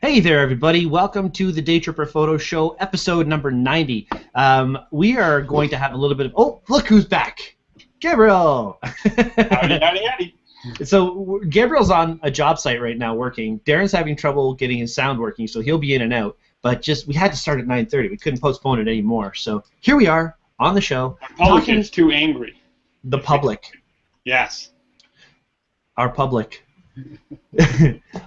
Hey there, everybody. Welcome to the Daytripper Photo Show, episode number 90. We are going to have a little bit of... Oh, look who's back. Gabriel. Howdy, howdy, howdy. So Gabriel's on a job site right now working. Darren's having trouble getting his sound working, so he'll be in and out. But we had to start at 9:30. We couldn't postpone it anymore. So here we are on the show. Our public is too angry. The public. Yes. Our public.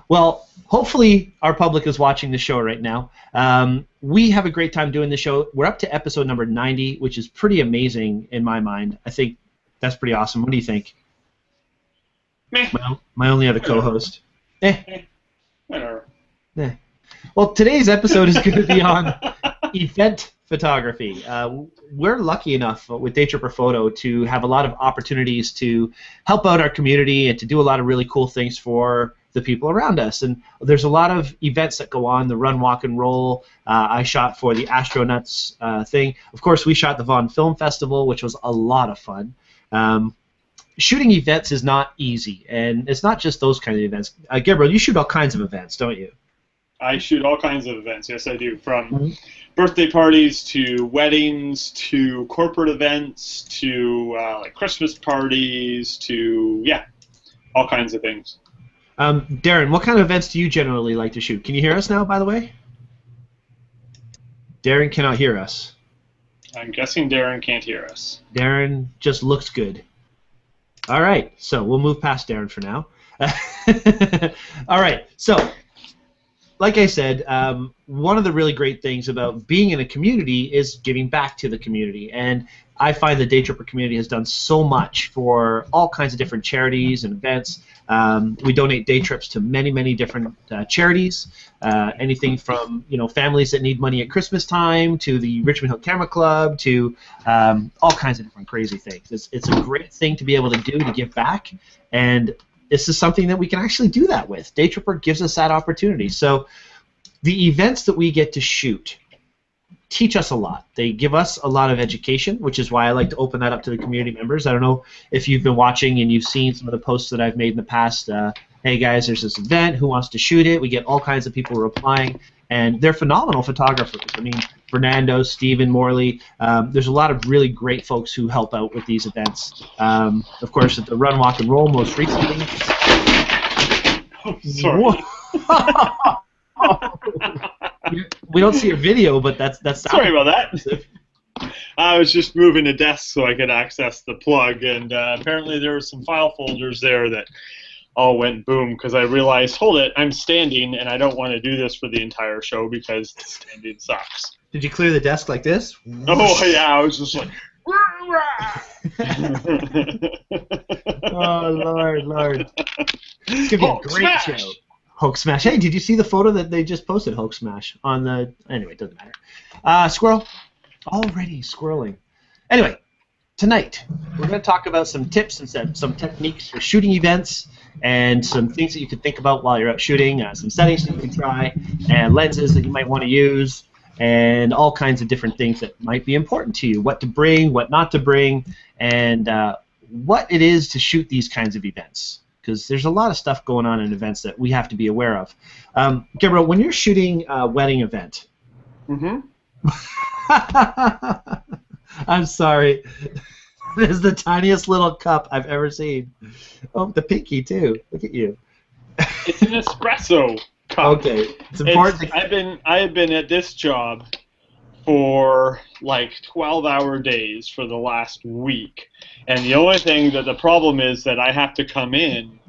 Well, hopefully our public is watching the show right now. We have a great time doing the show. We're up to episode number 90, which is pretty amazing in my mind. I think that's pretty awesome. What do you think? Meh. My only other co-host. Whatever. Well, today's episode is going to be on event photography. We're lucky enough with Daytripper Photo to have a lot of opportunities to help out our community and to do a lot of really cool things for the people around us. And there's a lot of events that go on, the Run, Walk, and Roll. I shot for the Astronuts thing. Of course, we shot the Vaughan Film Festival, which was a lot of fun. Shooting events is not easy, and it's not just those kind of events. Gabriel, you shoot all kinds of events, don't you? I shoot all kinds of events. Yes, I do. From birthday parties to weddings to corporate events to like Christmas parties to, yeah, all kinds of things. Darren, what kind of events do you generally like to shoot? Can you hear us now, by the way? Darren cannot hear us. I'm guessing Darren can't hear us. Darren just looks good. All right, so we'll move past Darren for now. All right, so like I said, one of the really great things about being in a community is giving back to the community, and I find the Daytripper community has done so much for all kinds of different charities and events. We donate day trips to many, many different charities, anything from families that need money at Christmas time to the Richmond Hill Camera Club to all kinds of different crazy things. It's a great thing to be able to do to give back, and this is something that we can actually do that with. Daytripper gives us that opportunity. So the events that we get to shoot teach us a lot. They give us a lot of education, which is why I like to open that up to the community members. I don't know if you've been watching and you've seen some of the posts that I've made in the past. Hey guys, there's this event, who wants to shoot it? We get all kinds of people replying, and they're phenomenal photographers. I mean, Fernando, Stephen, Morley, there's a lot of really great folks who help out with these events. Of course, at the Run, Walk, and Roll most recently. Oh, sorry. We don't see your video, but that's sorry about that. I was just moving a desk so I could access the plug, and apparently there were some file folders there that all went boom because I realized, hold it, I'm standing, and I don't want to do this for the entire show because standing sucks. Did you clear the desk like this? Oh yeah, I was just like. Oh Lord! It's gonna be a great show. Hulk Smash. Hey, did you see the photo that they just posted? Hulk Smash on the. Anyway, it doesn't matter. Squirrel. Already squirreling. Anyway, tonight we're going to talk about some tips and some techniques for shooting events and some things that you can think about while you're out shooting, some settings that you can try, and lenses that you might want to use, and all kinds of different things that might be important to you, what to bring, what not to bring, and what it is to shoot these kinds of events. Because there's a lot of stuff going on in events that we have to be aware of. Gabriel, when you're shooting a wedding event, I'm sorry. This is the tiniest little cup I've ever seen. Oh, the pinky too. Look at you. It's an espresso cup. Okay, it's important. I have been at this job for like 12-hour days for the last week, and the only thing that the problem is that I have to come in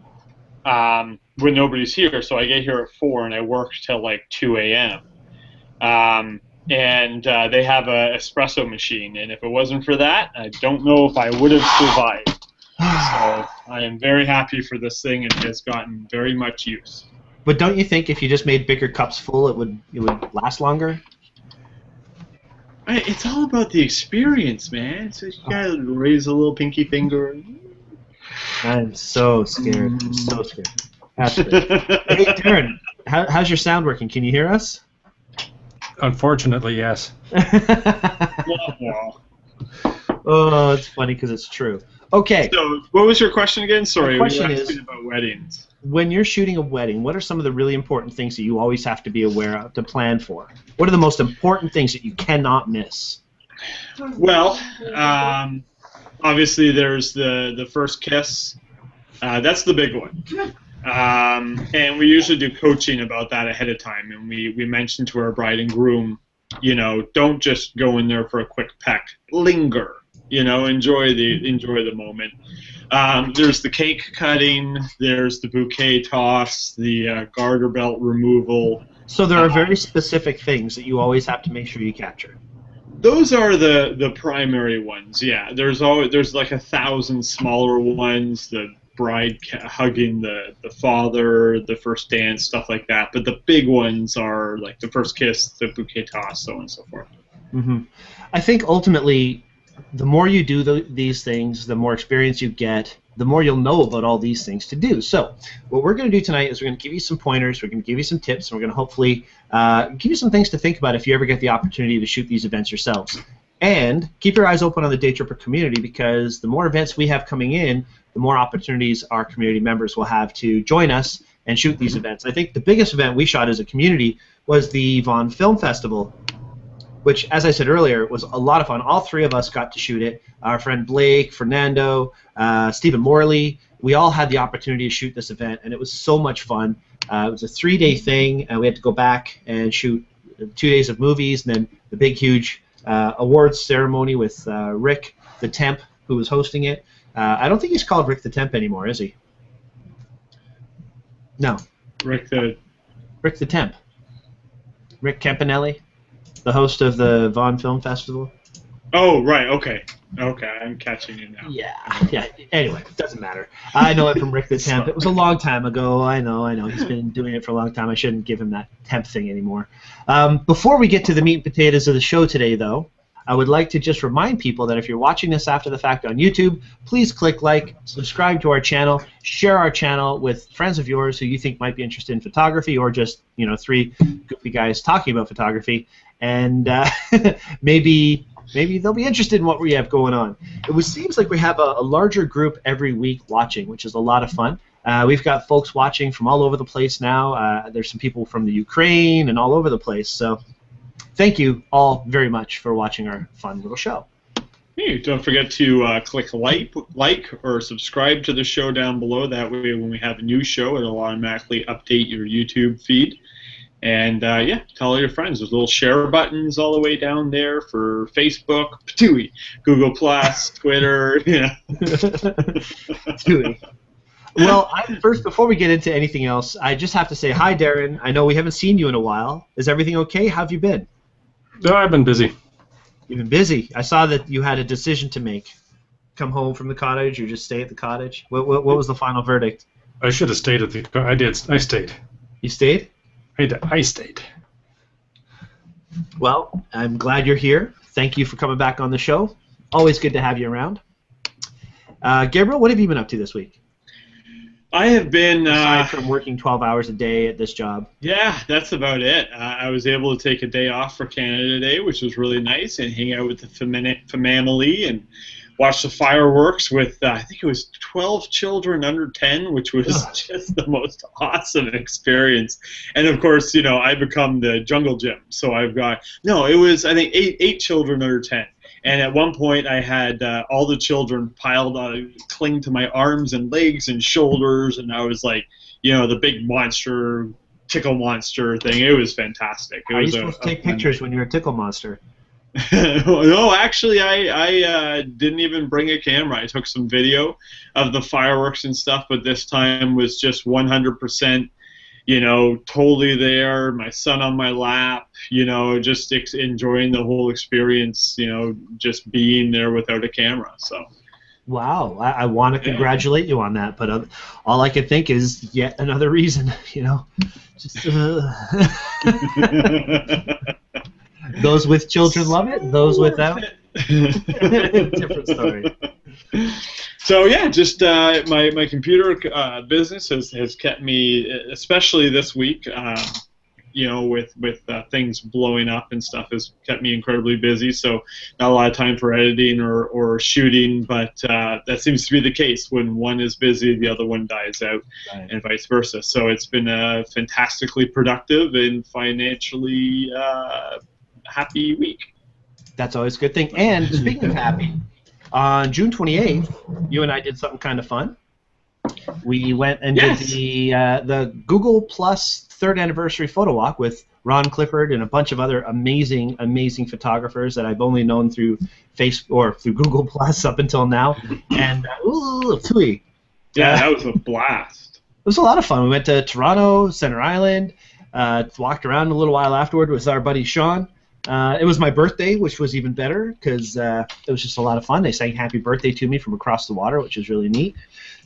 when nobody's here. So I get here at 4 and I work till like 2 a.m. And they have an espresso machine, and if it wasn't for that, I don't know if I would have survived. So I am very happy for this thing. It has gotten very much use. But don't you think if you just made bigger cups full, it would last longer? It's all about the experience, man. So you gotta raise a little pinky finger. I'm so scared. I'm so scared. That's good. Hey, Darren, how's your sound working? Can you hear us? Unfortunately, yes. Oh, it's funny because it's true. Okay. So, what was your question again? Sorry, the question we were is asking about weddings. when you're shooting a wedding, what are some of the really important things that you always have to be aware of, to plan for? What are the most important things that you cannot miss? Well, obviously there's the first kiss. That's the big one. And we usually do coaching about that ahead of time, and we mention to our bride and groom, don't just go in there for a quick peck. Linger. Enjoy the moment. There's the cake cutting. There's the bouquet toss. The garter belt removal. So there are very specific things that you always have to make sure you capture. Those are the primary ones. Yeah. There's like 1,000 smaller ones. The bride hugging the father, the first dance, stuff like that. But the big ones are like the first kiss, the bouquet toss, so on and so forth. Mm-hmm. I think ultimately, the more you do these things, the more experience you get, the more you'll know about all these things to do. So what we're going to do tonight is we're going to give you some pointers, we're going to give you some tips, and we're going to hopefully give you some things to think about if you ever get the opportunity to shoot these events yourselves. And keep your eyes open on the Daytripper community, because the more events we have coming in, the more opportunities our community members will have to join us and shoot these events. I think the biggest event we shot as a community was the Vaughan Film Festival, which, as I said earlier, was a lot of fun. All three of us got to shoot it. Our friend Blake, Fernando, Stephen Morley, we all had the opportunity to shoot this event, and it was so much fun. It was a 3-day thing, and we had to go back and shoot 2 days of movies, and then the big, huge awards ceremony with Rick the Temp, who was hosting it. I don't think he's called Rick the Temp anymore, is he? No. Rick the Temp. Rick Campanelli, the host of the Vaughan Film Festival. Oh, right, okay. Okay, I'm catching you now. Yeah. Anyway, it doesn't matter. I know it from Rick the Temp. It was a long time ago. I know. He's been doing it for a long time. I shouldn't give him that temp thing anymore. Before we get to the meat and potatoes of the show today, though, I would like to just remind people that if you're watching this after the fact on YouTube, please click like, subscribe to our channel, share our channel with friends of yours who you think might be interested in photography, or just, three goofy guys talking about photography, and maybe they'll be interested in what we have going on. It seems like we have a larger group every week watching, which is a lot of fun. We've got folks watching from all over the place now. There's some people from the Ukraine and all over the place. So thank you all very much for watching our fun little show. Hey, don't forget to click like or subscribe to the show down below. That way when we have a new show, it'll automatically update your YouTube feed. And yeah, tell all your friends. There's little share buttons all the way down there for Facebook, Patooey, Google+, Twitter, Patooey. Well, first, before we get into anything else, I just have to say hi, Darren. I know we haven't seen you in a while. Is everything okay? How have you been? No, I've been busy. You've been busy. I saw that you had a decision to make. Come home from the cottage or just stay at the cottage? What was the final verdict? I should have stayed at the. I did. I stayed. You stayed? I stayed. Well, I'm glad you're here. Thank you for coming back on the show. Always good to have you around. Gabriel, what have you been up to this week? I have been... aside from working 12 hours a day at this job. Yeah, that's about it. I was able to take a day off for Canada Day, which was really nice, and hang out with the family and watch the fireworks with, I think it was 12 children under 10, which was just the most awesome experience. And, of course, I become the jungle gym. So I've got, it was, I think, eight children under 10. And at one point, I had all the children piled on, cling to my arms and legs and shoulders, and I was like, the big monster, tickle monster thing. It was fantastic. How are you supposed to take pictures when you're a tickle monster? No, actually, I didn't even bring a camera. I took some video of the fireworks and stuff, but this time was just 100%, totally there, my son on my lap, just enjoying the whole experience, just being there without a camera. So. Wow, I want to congratulate you on that, but all I can think is yet another reason, just. Those with children love it. Those without, different story. So yeah, just my computer business has kept me, especially this week. with things blowing up and stuff has kept me incredibly busy. So not a lot of time for editing or shooting, but that seems to be the case. When one is busy, the other one dies out, Right. and vice versa. So it's been a fantastically productive and financially happy week. That's always a good thing. And speaking of happy, on June 28th, you and I did something kind of fun. We went and did the Google Plus 3rd anniversary photo walk with Ron Clifford and a bunch of other amazing, amazing photographers that I've only known through Facebook or through Google Plus up until now. And tooey. Yeah, that was a blast. It was a lot of fun. We went to Toronto, Center Island, walked around a little while afterward with our buddy Sean. It was my birthday, which was even better because it was just a lot of fun. They sang happy birthday to me from across the water, which was really neat.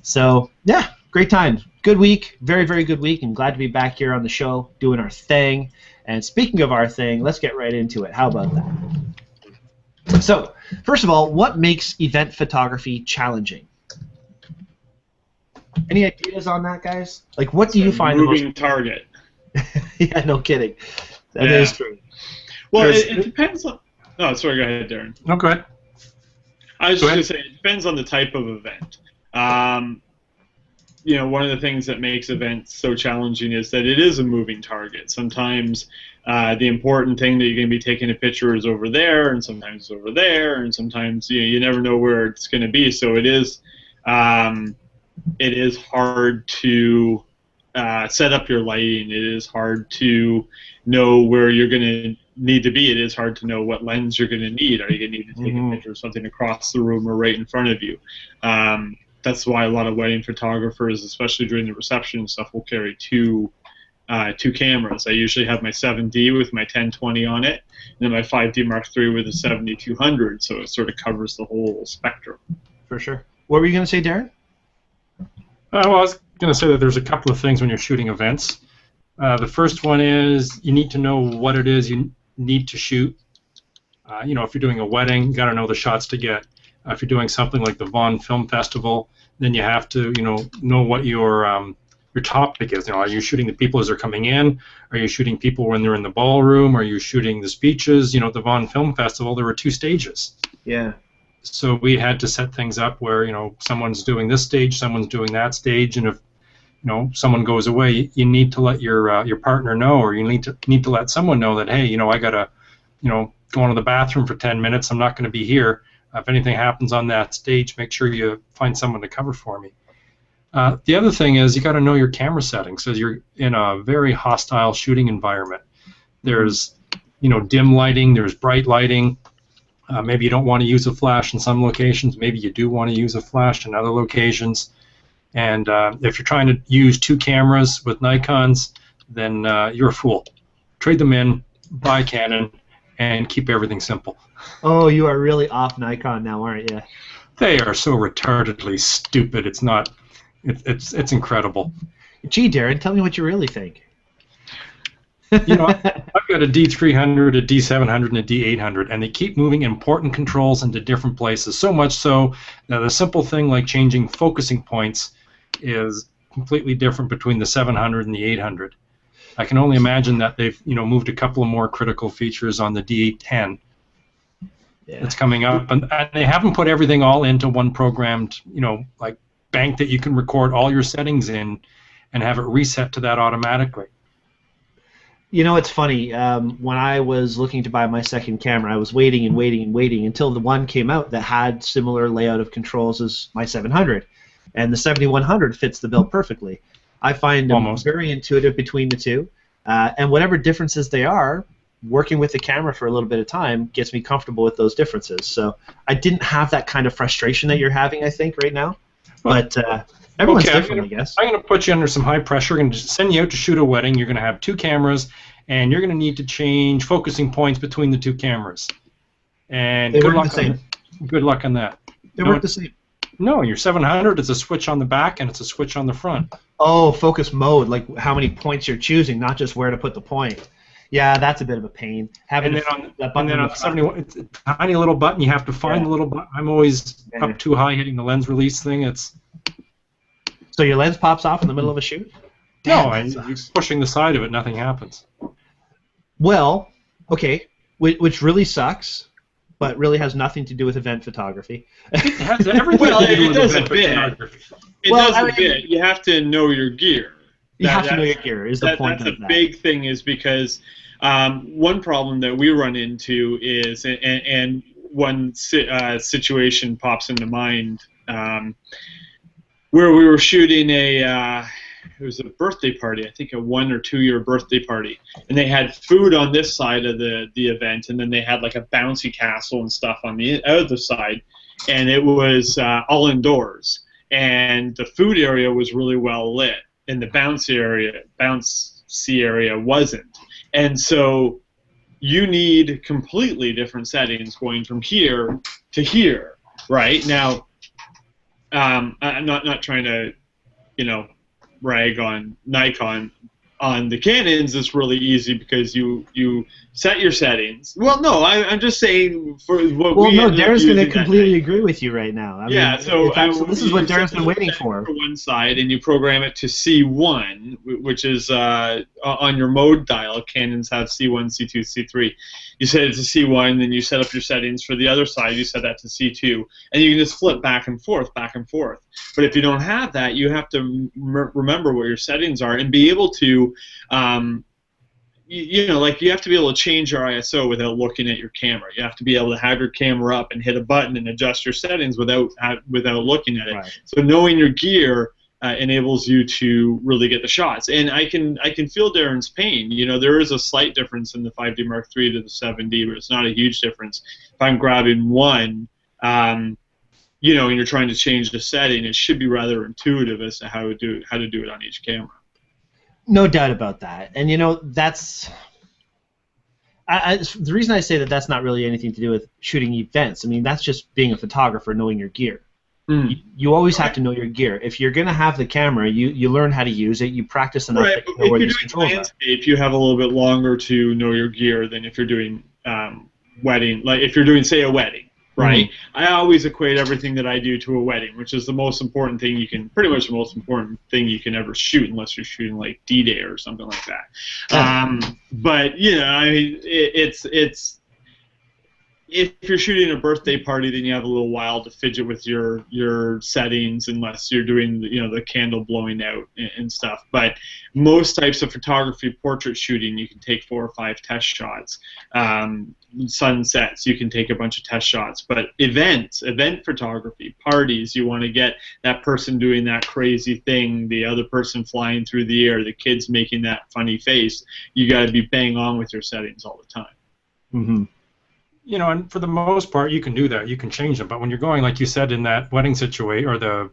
So, yeah, great time. Good week. Very, very good week. I'm glad to be back here on the show doing our thing. And speaking of our thing, let's get right into it. How about that? So, first of all, what makes event photography challenging? Any ideas on that, guys? Like, what do you find the most... Moving target. Yeah, no kidding. That is true. Well, it depends on... Oh, sorry, go ahead, Darren. No, go ahead. I was just going to say, it depends on the type of event. One of the things that makes events so challenging is that it is a moving target. Sometimes the important thing that you're going to be taking a picture is over there, and sometimes it's over there, and sometimes you never know where it's going to be. So it is hard to set up your lighting. It is hard to know where you're going to need to be. It is hard to know what lens you're going to need. Are you going to need to take a picture of something across the room or right in front of you? That's why a lot of wedding photographers, especially during the reception and stuff, will carry two cameras. I usually have my 7D with my 1020 on it, and then my 5D Mark III with a 7200, so it sort of covers the whole spectrum. For sure. What were you going to say, Darren? Well, I was going to say that there's a couple of things when you're shooting events. The first one is you need to know what it is you need to shoot. If you're doing a wedding, you got to know the shots to get. If you're doing something like the Vaughan Film Festival, then you have to, know what your topic is. Are you shooting the people as they're coming in? Are you shooting people when they're in the ballroom? Are you shooting the speeches? At the Vaughan Film Festival, there were 2 stages. Yeah. So we had to set things up where, someone's doing this stage, someone's doing that stage, and if someone goes away, you need to let your partner know, or you need to let someone know that, hey, I gotta, go into the bathroom for 10 minutes. I'm not going to be here. If anything happens on that stage, make sure you find someone to cover for me. The other thing is you got to know your camera settings, because you're in a very hostile shooting environment. There's, dim lighting. There's bright lighting. Maybe you don't want to use a flash in some locations. Maybe you do want to use a flash in other locations. And if you're trying to use 2 cameras with Nikons, then you're a fool. Trade them in, buy Canon, and keep everything simple. Oh, you are really off Nikon now, aren't you? They are so retardedly stupid. It's not. It's incredible. Gee, Darren, tell me what you really think. I've got a D300, a D700, and a D800, and they keep moving important controls into different places. So much so that a simple thing like changing focusing points is completely different between the 700 and the 800. I can only imagine that they've moved a couple of more critical features on the D810. Yeah. That's coming up, and they haven't put everything all into one programmed bank that you can record all your settings in and have it reset to that automatically. It's funny. When I was looking to buy my second camera, I was waiting and waiting and waiting until the one came out that had similar layout of controls as my 700, and the 7100 fits the bill perfectly. I find them very intuitive between the two, and whatever differences they are, working with the camera for a little bit of time gets me comfortable with those differences. So I didn't have that kind of frustration that you're having, I think, right now. But everyone's different, I guess. I'm going to put you under some high pressure. I'm going to send you out to shoot a wedding. You're going to have 2 cameras, and you're going to need to change focusing points between the 2 cameras. And good luck on that. They work the same. No, your 700 is a switch on the back, and it's a switch on the front. Oh, focus mode, like how many points you're choosing, not just where to put the point. Yeah, that's a bit of a pain. And then on 71, it's a tiny little button. You have to find the little button. I'm always up too high hitting the lens release thing. So your lens pops off in the middle of a shoot? No, you're pushing the side of it. Nothing happens. Well, okay, which really sucks, but really has nothing to do with event photography. It has everything Well, to do it with does a event bit. photography. It Well, does I a mean, bit. You have to know your gear. You have to know your gear, is the point That's of a that. big thing, is because one problem that we run into is, and one situation pops into mind, where we were shooting it was a birthday party, I think a 1 or 2 year birthday party, and they had food on this side of the event, and then they had like a bouncy castle and stuff on the other side, and it was all indoors, and the food area was really well lit, and the bouncy area wasn't, and so you need completely different settings going from here to here, right? Now, I'm not trying to, rag on Nikon. On the Canons, it's really easy because you set your settings. Well, no, I'm just saying for what we. Well, no, Darren's going to completely agree with you right now. I yeah, mean, so this is what Darren's been waiting for. One side, and you program it to C1, which is on your mode dial. Canons have C1, C2, C3. You set it to C1, then you set up your settings for the other side. You set that to C2, and you can just flip back and forth, back and forth. But if you don't have that, you have to remember what your settings are and be able to, you have to be able to change your ISO without looking at your camera. You have to be able to have your camera up and hit a button and adjust your settings without looking at it. Right. So knowing your gear enables you to really get the shots. And I can feel Darren's pain. There is a slight difference in the 5D Mark III to the 7D, but it's not a huge difference. If I'm grabbing one, and you're trying to change the setting, it should be rather intuitive as to how to do it on each camera. No doubt about that. And that's the reason I say that's not really anything to do with shooting events. I mean, that's just being a photographer, knowing your gear. You always have to know your gear. If you're going to have the camera, you learn how to use it. You practice enough right, to know where these controls are. Landscape, you have a little bit longer to know your gear than if you're doing wedding. Like if you're doing, say, a wedding, right? I always equate everything that I do to a wedding, which is the most important thing pretty much the most important thing you can ever shoot, unless you're shooting like D-Day or something like that. But I mean, it's if you're shooting a birthday party, then you have a little while to fidget with your settings, unless you're doing the candle blowing out and stuff. But most types of photography, portrait shooting, you can take 4 or 5 test shots. Sunsets, you can take a bunch of test shots. But event photography, parties, you want to get that person doing that crazy thing, the other person flying through the air, the kids making that funny face. You got to be bang on with your settings all the time. Mm-hmm. And for the most part, you can do that. You can change them. But when you're going, like you said, in that wedding situation or the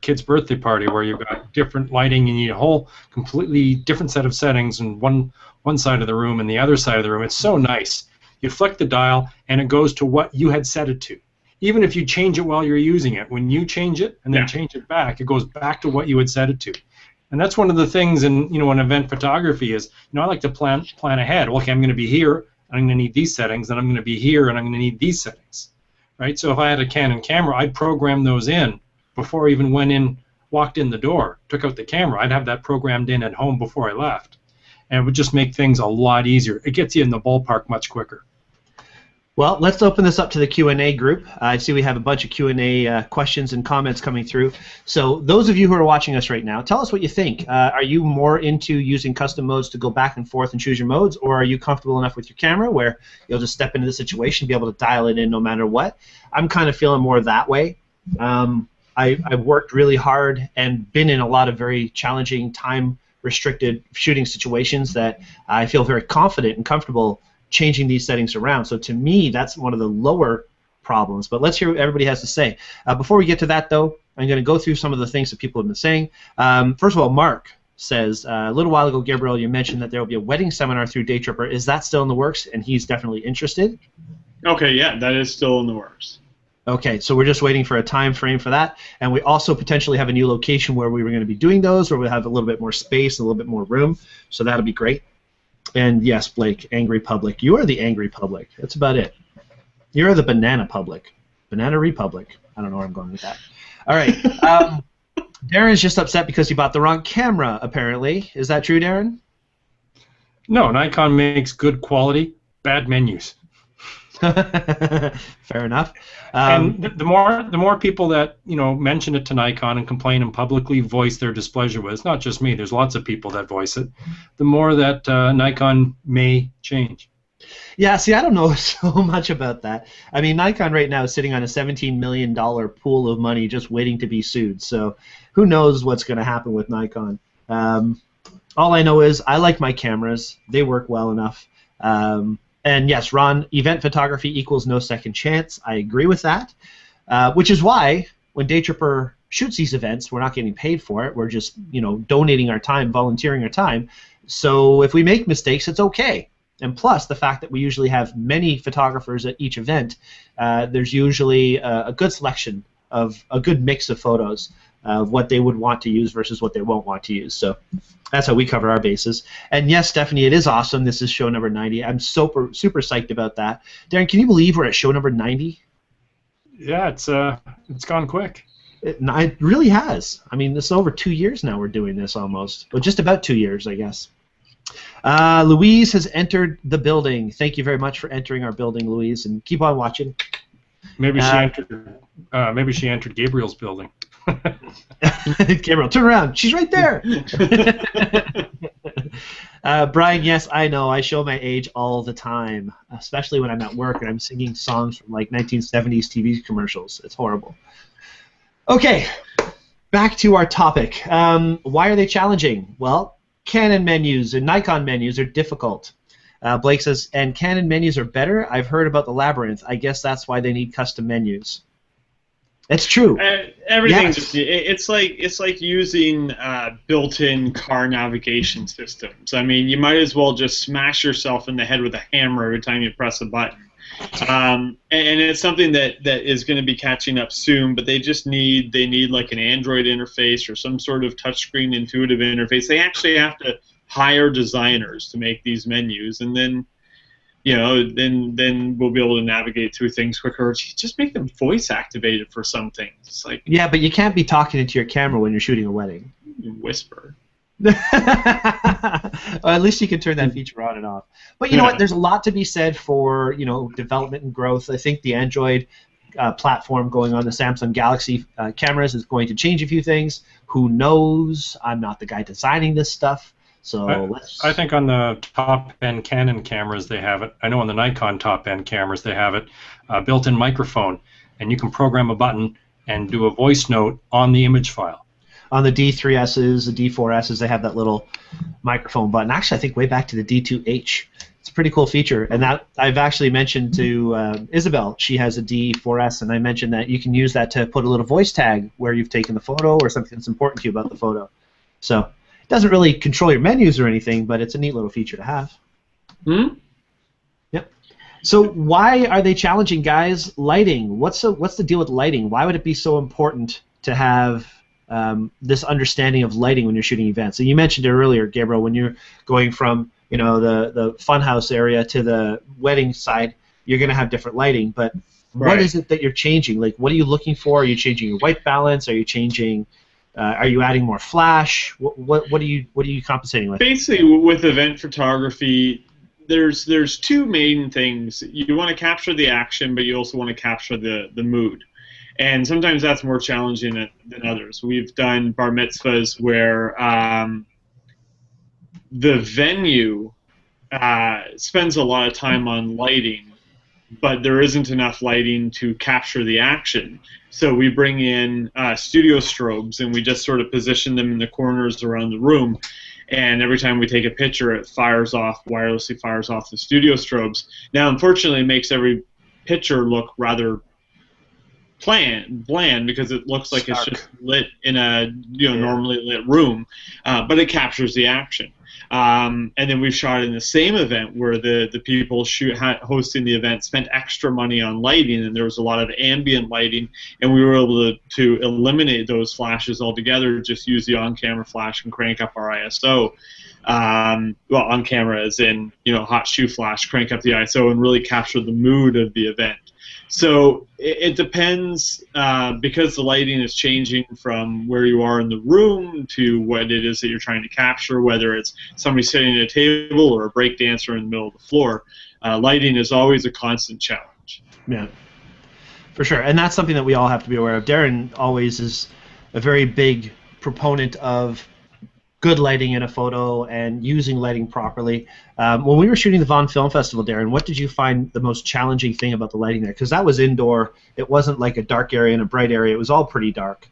kid's birthday party where you've got different lighting, you need a whole completely different set of settings in one side of the room and the other side of the room. It's so nice. You flick the dial, and it goes to what you had set it to. Even if you change it while you're using it, when you change it and then change it back, it goes back to what you had set it to. And that's one of the things in event photography is, I like to plan ahead. Okay, I'm going to be here. I'm going to need these settings, and I'm going to be here, and I'm going to need these settings, right? So if I had a Canon camera, I'd program those in before I even walked in the door, took out the camera. I'd have that programmed in at home before I left, and it would just make things a lot easier. It gets you in the ballpark much quicker. Well, let's open this up to the Q&A group. I see we have a bunch of Q&A questions and comments coming through. So those of you who are watching us right now, tell us what you think. Are you more into using custom modes to go back and forth and choose your modes, or are you comfortable enough with your camera where you'll just step into the situation, be able to dial it in no matter what? I'm kind of feeling more that way. I've worked really hard and been in a lot of very challenging, time-restricted shooting situations that I feel very confident and comfortable changing these settings around. So to me, that's one of the lower problems. But let's hear what everybody has to say. Before we get to that, though, I'm going to go through some of the things that people have been saying. First of all, Mark says, a little while ago, Gabriel, you mentioned that there will be a wedding seminar through Daytripper. Is that still in the works? And he's definitely interested. Okay, yeah, that is still in the works. Okay, so we're just waiting for a time frame for that. And we also potentially have a new location where we were going to be doing those, where we'll have a little bit more space, a little bit more room. So that'll be great. And yes, Blake, angry public. You are the angry public. That's about it. You're the banana public. Banana Republic. I don't know where I'm going with that. All right. Darren's just upset because he bought the wrong camera, apparently. Is that true, Darren? No, Nikon makes good quality, bad menus. Fair enough. And the more people that mention it to Nikon and complain and publicly voice their displeasure with, it's not just me. There's lots of people that voice it. The more that Nikon may change. Yeah, see, I don't know so much about that. I mean, Nikon right now is sitting on a $17 million pool of money just waiting to be sued. So who knows what's going to happen with Nikon. All I know is I like my cameras. They work well enough. And yes, Ron, event photography equals no second chance. I agree with that, which is why when Daytripper shoots these events, we're not getting paid for it. We're just donating our time, volunteering our time. So if we make mistakes, it's okay. And plus, the fact that we usually have many photographers at each event, there's usually a good selection of a good mix of photos of what they would want to use versus what they won't want to use. So that's how we cover our bases. And yes, Stephanie, it is awesome. This is show number 90. I'm super psyched about that. Darren, can you believe we're at show number 90? Yeah, it's gone quick. It really has. I mean, it's over 2 years now we're doing this almost. Well, just about 2 years, I guess. Louise has entered the building. Thank you very much for entering our building, Louise, and keep on watching. Maybe she entered Gabriel's building. Gabriel, turn around. She's right there. Brian, yes, I know. I show my age all the time, especially when I'm at work and I'm singing songs from like 1970s TV commercials. It's horrible. Okay, back to our topic. Why are they challenging? Well, Canon menus and Nikon menus are difficult. Blake says, and Canon menus are better? I've heard about the Labyrinth. I guess that's why they need custom menus. It's true. Everything's it's like using built-in car navigation systems. I mean, you might as well just smash yourself in the head with a hammer every time you press a button. And it's something that is going to be catching up soon. But they need like an Android interface or some sort of touchscreen intuitive interface. They actually have to hire designers to make these menus, and then then we'll be able to navigate through things quicker. Just make them voice activated for some things. It's like, yeah, but you can't be talking into your camera when you're shooting a wedding. Whisper. Well, at least you can turn that feature on and off. But you know what? There's a lot to be said for development and growth. I think the Android platform going on the Samsung Galaxy cameras is going to change a few things. Who knows? I'm not the guy designing this stuff. So I think on the top-end Canon cameras they have it. I know on the Nikon top-end cameras they have it, built-in microphone, and you can program a button and do a voice note on the image file. On the D3Ss, the D4Ss, they have that little microphone button. Actually, I think way back to the D2H. It's a pretty cool feature. And that I've actually mentioned to Isabel. She has a D4S, and I mentioned that you can use that to put a little voice tag where you've taken the photo or something that's important to you about the photo. So it doesn't really control your menus or anything, but it's a neat little feature to have. Yep. So why are they challenging, guys? Lighting. What's the deal with lighting? Why would it be so important to have this understanding of lighting when you're shooting events? So you mentioned it earlier, Gabriel, when you're going from the funhouse area to the wedding side, you're going to have different lighting. But what is it that you're changing? Like, what are you looking for? Are you changing your white balance? Are you changing? Are you adding more flash? What are you compensating with? Basically, with event photography, there's two main things. You want to capture the action, but you also want to capture the mood. And sometimes that's more challenging than others. We've done bar mitzvahs where the venue spends a lot of time on lighting, but there isn't enough lighting to capture the action. So we bring in studio strobes, and we just sort of position them in the corners around the room. And every time we take a picture, it wirelessly fires off the studio strobes. Now, unfortunately, it makes every picture look rather bland because it looks like it's just lit in a normally lit room, but it captures the action. And then we've shot in the same event where the people hosting the event spent extra money on lighting, and there was a lot of ambient lighting, and we were able to eliminate those flashes altogether, just use the on-camera flash and crank up our ISO. Well, on camera as in hot shoe flash, crank up the ISO and really capture the mood of the event. So it depends, because the lighting is changing from where you are in the room to what it is that you're trying to capture, whether it's somebody sitting at a table or a break dancer in the middle of the floor. Lighting is always a constant challenge. Yeah, for sure. And that's something that we all have to be aware of. Darren always is a very big proponent of good lighting in a photo and using lighting properly. When we were shooting the Vaughan Film Festival, Darren, what did you find the most challenging thing about the lighting there? Because that was indoor. It wasn't like a dark area and a bright area. It was all pretty dark.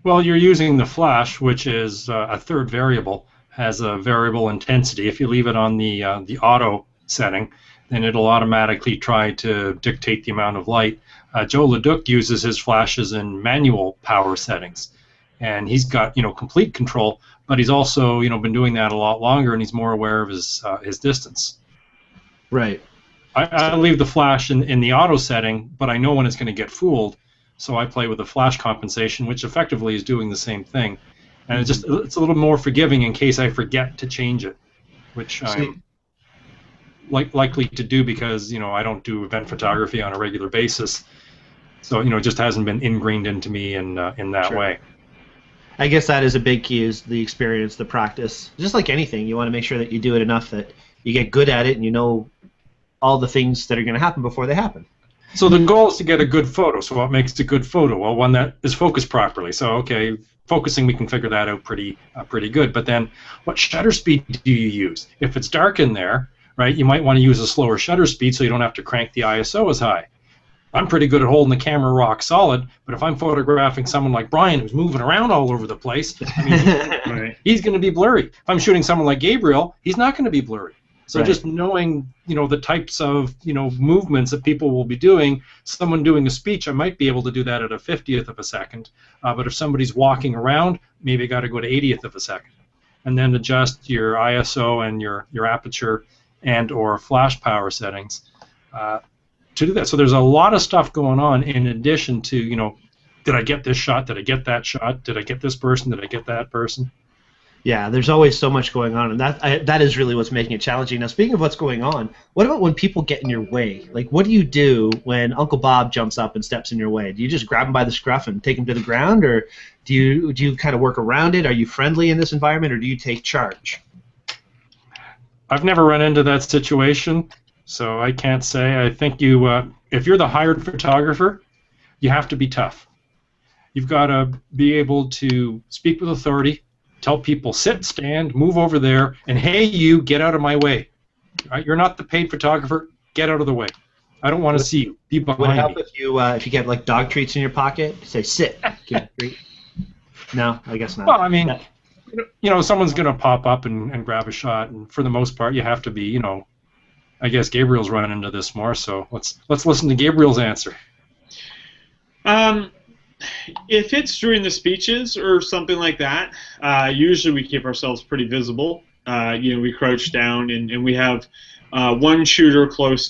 Well, you're using the flash, which is a third variable, has a variable intensity. If you leave it on the auto setting, then it'll automatically try to dictate the amount of light. Joe Leduc uses his flashes in manual power settings, and he's got complete control. But he's also been doing that a lot longer, and he's more aware of his distance. Right. I leave the flash in the auto setting, but I know when it's going to get fooled, so I play with the flash compensation, which effectively is doing the same thing. And it's a little more forgiving in case I forget to change it, which I'm likely to do because I don't do event photography on a regular basis. So it just hasn't been ingrained into me in that way. I guess that is a big key, is the experience, the practice. Just like anything, you want to make sure that you do it enough that you get good at it and you know all the things that are going to happen before they happen. So the goal is to get a good photo. So what makes a good photo? Well, one that is focused properly. So okay, focusing, we can figure that out pretty good. But then what shutter speed do you use? If it's dark in there, right, you might want to use a slower shutter speed so you don't have to crank the ISO as high. I'm pretty good at holding the camera rock solid, but if I'm photographing someone like Brian who's moving around all over the place, he's going to be blurry. If I'm shooting someone like Gabriel, he's not going to be blurry. So just knowing, the types of, movements that people will be doing. Someone doing a speech, I might be able to do that at a 50th of a second. But if somebody's walking around, maybe I got to go to 80th of a second, and then adjust your ISO and your aperture and or flash power settings. To do that. So there's a lot of stuff going on in addition to, did I get this shot? Did I get that shot? Did I get this person? Did I get that person? Yeah, there's always so much going on, and that is really what's making it challenging. Now, speaking of what's going on, what about when people get in your way? Like, what do you do when Uncle Bob jumps up and steps in your way? Do you just grab him by the scruff and take him to the ground, or do you kind of work around it? Are you friendly in this environment, or do you take charge? I've never run into that situation. So I can't say. I think if you're the hired photographer, you have to be tough. You've got to be able to speak with authority, tell people, sit, stand, move over there, and hey, you, get out of my way. Right? You're not the paid photographer. Get out of the way. I don't want to see you. Be behind me. Would it help if you get like dog treats in your pocket? Say, sit. Get a treat. No, I guess not. Well, I mean, someone's going to pop up and grab a shot, and for the most part, you have to be, I guess Gabriel's running into this more, so let's listen to Gabriel's answer. If it's during the speeches or something like that, usually we keep ourselves pretty visible. We crouch down, and we have one shooter close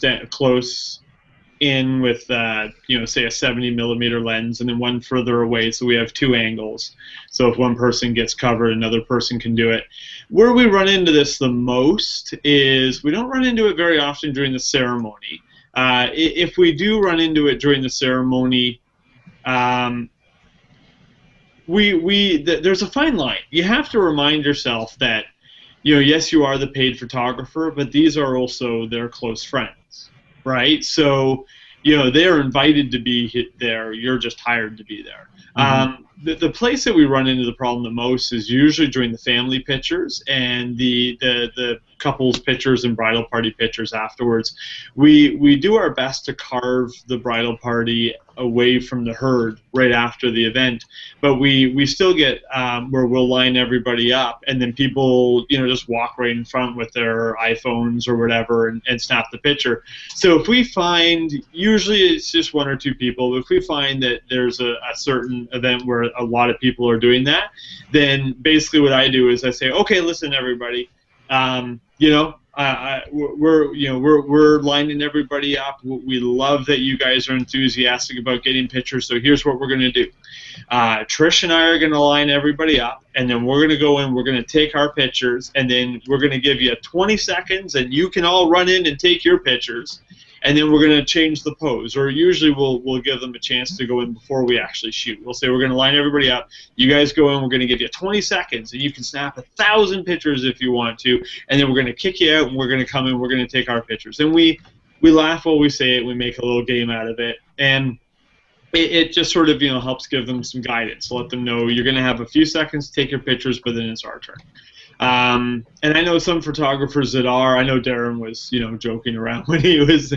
in with, say a 70mm lens, and then one further away, so we have two angles. So if one person gets covered, another person can do it. Where we run into this the most is we don't run into it very often during the ceremony. If we do run into it during the ceremony, there's a fine line. You have to remind yourself that, yes, you are the paid photographer, but these are also their close friends, right? So, they're invited to be there. You're just hired to be there. Mm-hmm. The place that we run into the problem the most is usually during the family pictures and the couples pictures and bridal party pictures afterwards. We do our best to carve the bridal party away from the herd right after the event, but we still get where we'll line everybody up, and then people just walk right in front with their iPhones or whatever and snap the picture. So if we find, usually it's just one or two people, but if we find that there's a certain event where a lot of people are doing that, then basically what I do is I say, okay, listen, everybody, we're lining everybody up. We love that you guys are enthusiastic about getting pictures, so here's what we're going to do. Trish and I are going to line everybody up, and then we're going to go in, we're going to take our pictures, and then we're going to give you 20 seconds, and you can all run in and take your pictures. and then we're going to change the pose. Or usually we'll give them a chance to go in before we actually shoot. We'll say we're going to line everybody up. You guys go in. We're going to give you 20 seconds, and you can snap 1,000 pictures if you want to. And then we're going to kick you out, and we're going to come in. We're going to take our pictures. And we laugh while we say it. We make a little game out of it, and it just sort of helps give them some guidance. Let them know you're going to have a few seconds to take your pictures, but then it's our turn. And I know some photographers that are. I know Darren was, joking around when he was,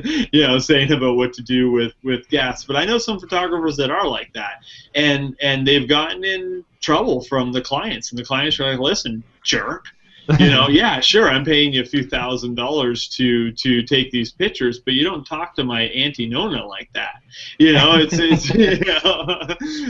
saying about what to do with guests. But I know some photographers that are like that, and they've gotten in trouble from the clients, and the clients are like, "Listen, jerk, yeah, sure, I'm paying you a few $1,000s to take these pictures, but you don't talk to my Auntie Nona like that."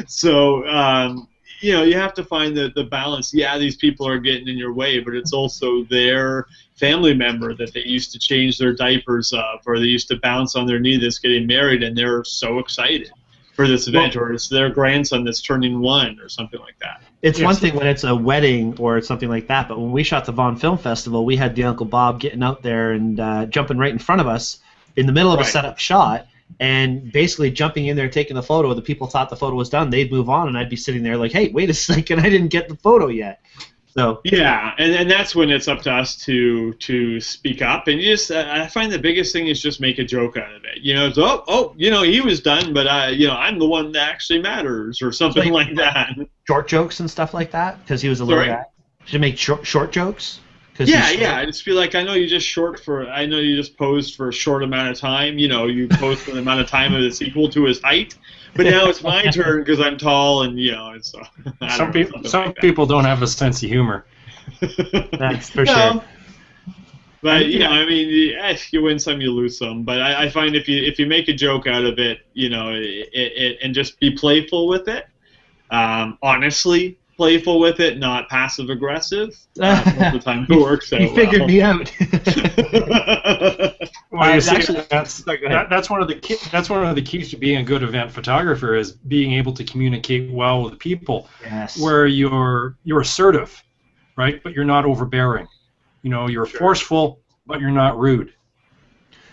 So. You have to find the balance. Yeah, these people are getting in your way, but it's also their family member that they used to change their diapers of, or they used to bounce on their knee that's getting married, and they're so excited for this event, or it's their grandson that's turning 1 or something like that. It's one thing when it's a wedding or something like that, but when we shot the Vaughan Film Festival, we had the Uncle Bob getting out there and jumping right in front of us in the middle of a setup shot, and basically jumping in there, taking the photo. The people thought the photo was done. They'd move on, and I'd be sitting there like, "Hey, wait a second, I didn't get the photo yet." So yeah, and that's when it's up to us to speak up. And I find the biggest thing is just make a joke out of it. It's, he was done, but I'm the one that actually matters, or something like that. Short jokes and stuff like that, because he was a little guy. Should make short jokes. Yeah. I just feel like I know you just posed for a short amount of time. You posed for the amount of time that's equal to his height. But now it's my turn because I'm tall, and it's. Some people don't have a sense of humor. That's for sure. But you win some, you lose some. But I find if you make a joke out of it, and just be playful with it, honestly. Playful with it, not passive aggressive. Most of the time it works out. You figured me out. Well, that's one of the keys to being a good event photographer, is being able to communicate well with people. Yes. Where you're assertive, right? But you're not overbearing. You're forceful, but you're not rude.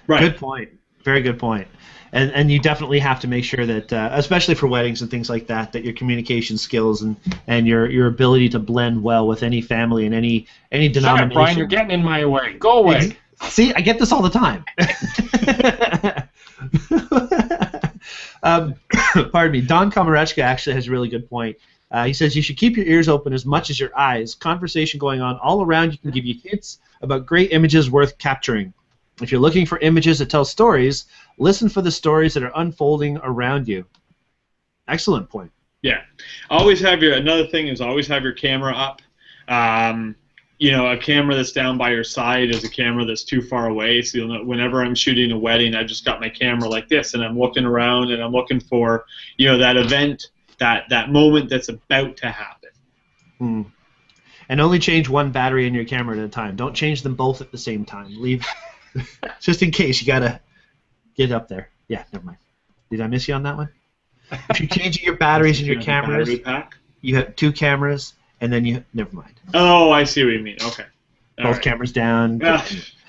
Right. Good point. Very good point. And you definitely have to make sure that, especially for weddings and things like that, that your communication skills and your ability to blend well with any family and any denomination. Shut up, Brian, you're getting in my way. Go away. See, I get this all the time. Pardon me. Don Komarechka actually has a really good point. He says you should keep your ears open as much as your eyes. Conversation going on all around you can give you hints about great images worth capturing. If you're looking for images that tell stories, listen for the stories that are unfolding around you. Excellent point. Yeah. Another thing is always have your camera up. A camera that's down by your side is a camera that's too far away. So you'll know, whenever I'm shooting a wedding, I just got my camera like this, and I'm looking around, and I'm looking for, that event, that moment that's about to happen. Mm. And only change one battery in your camera at a time. Don't change them both at the same time. Leave... Just in case, you gotta get up there. Yeah, never mind. Did I miss you on that one? If you're changing your batteries in your cameras, you have 2 cameras, and then never mind. Oh, I see what you mean. Okay. Both cameras down.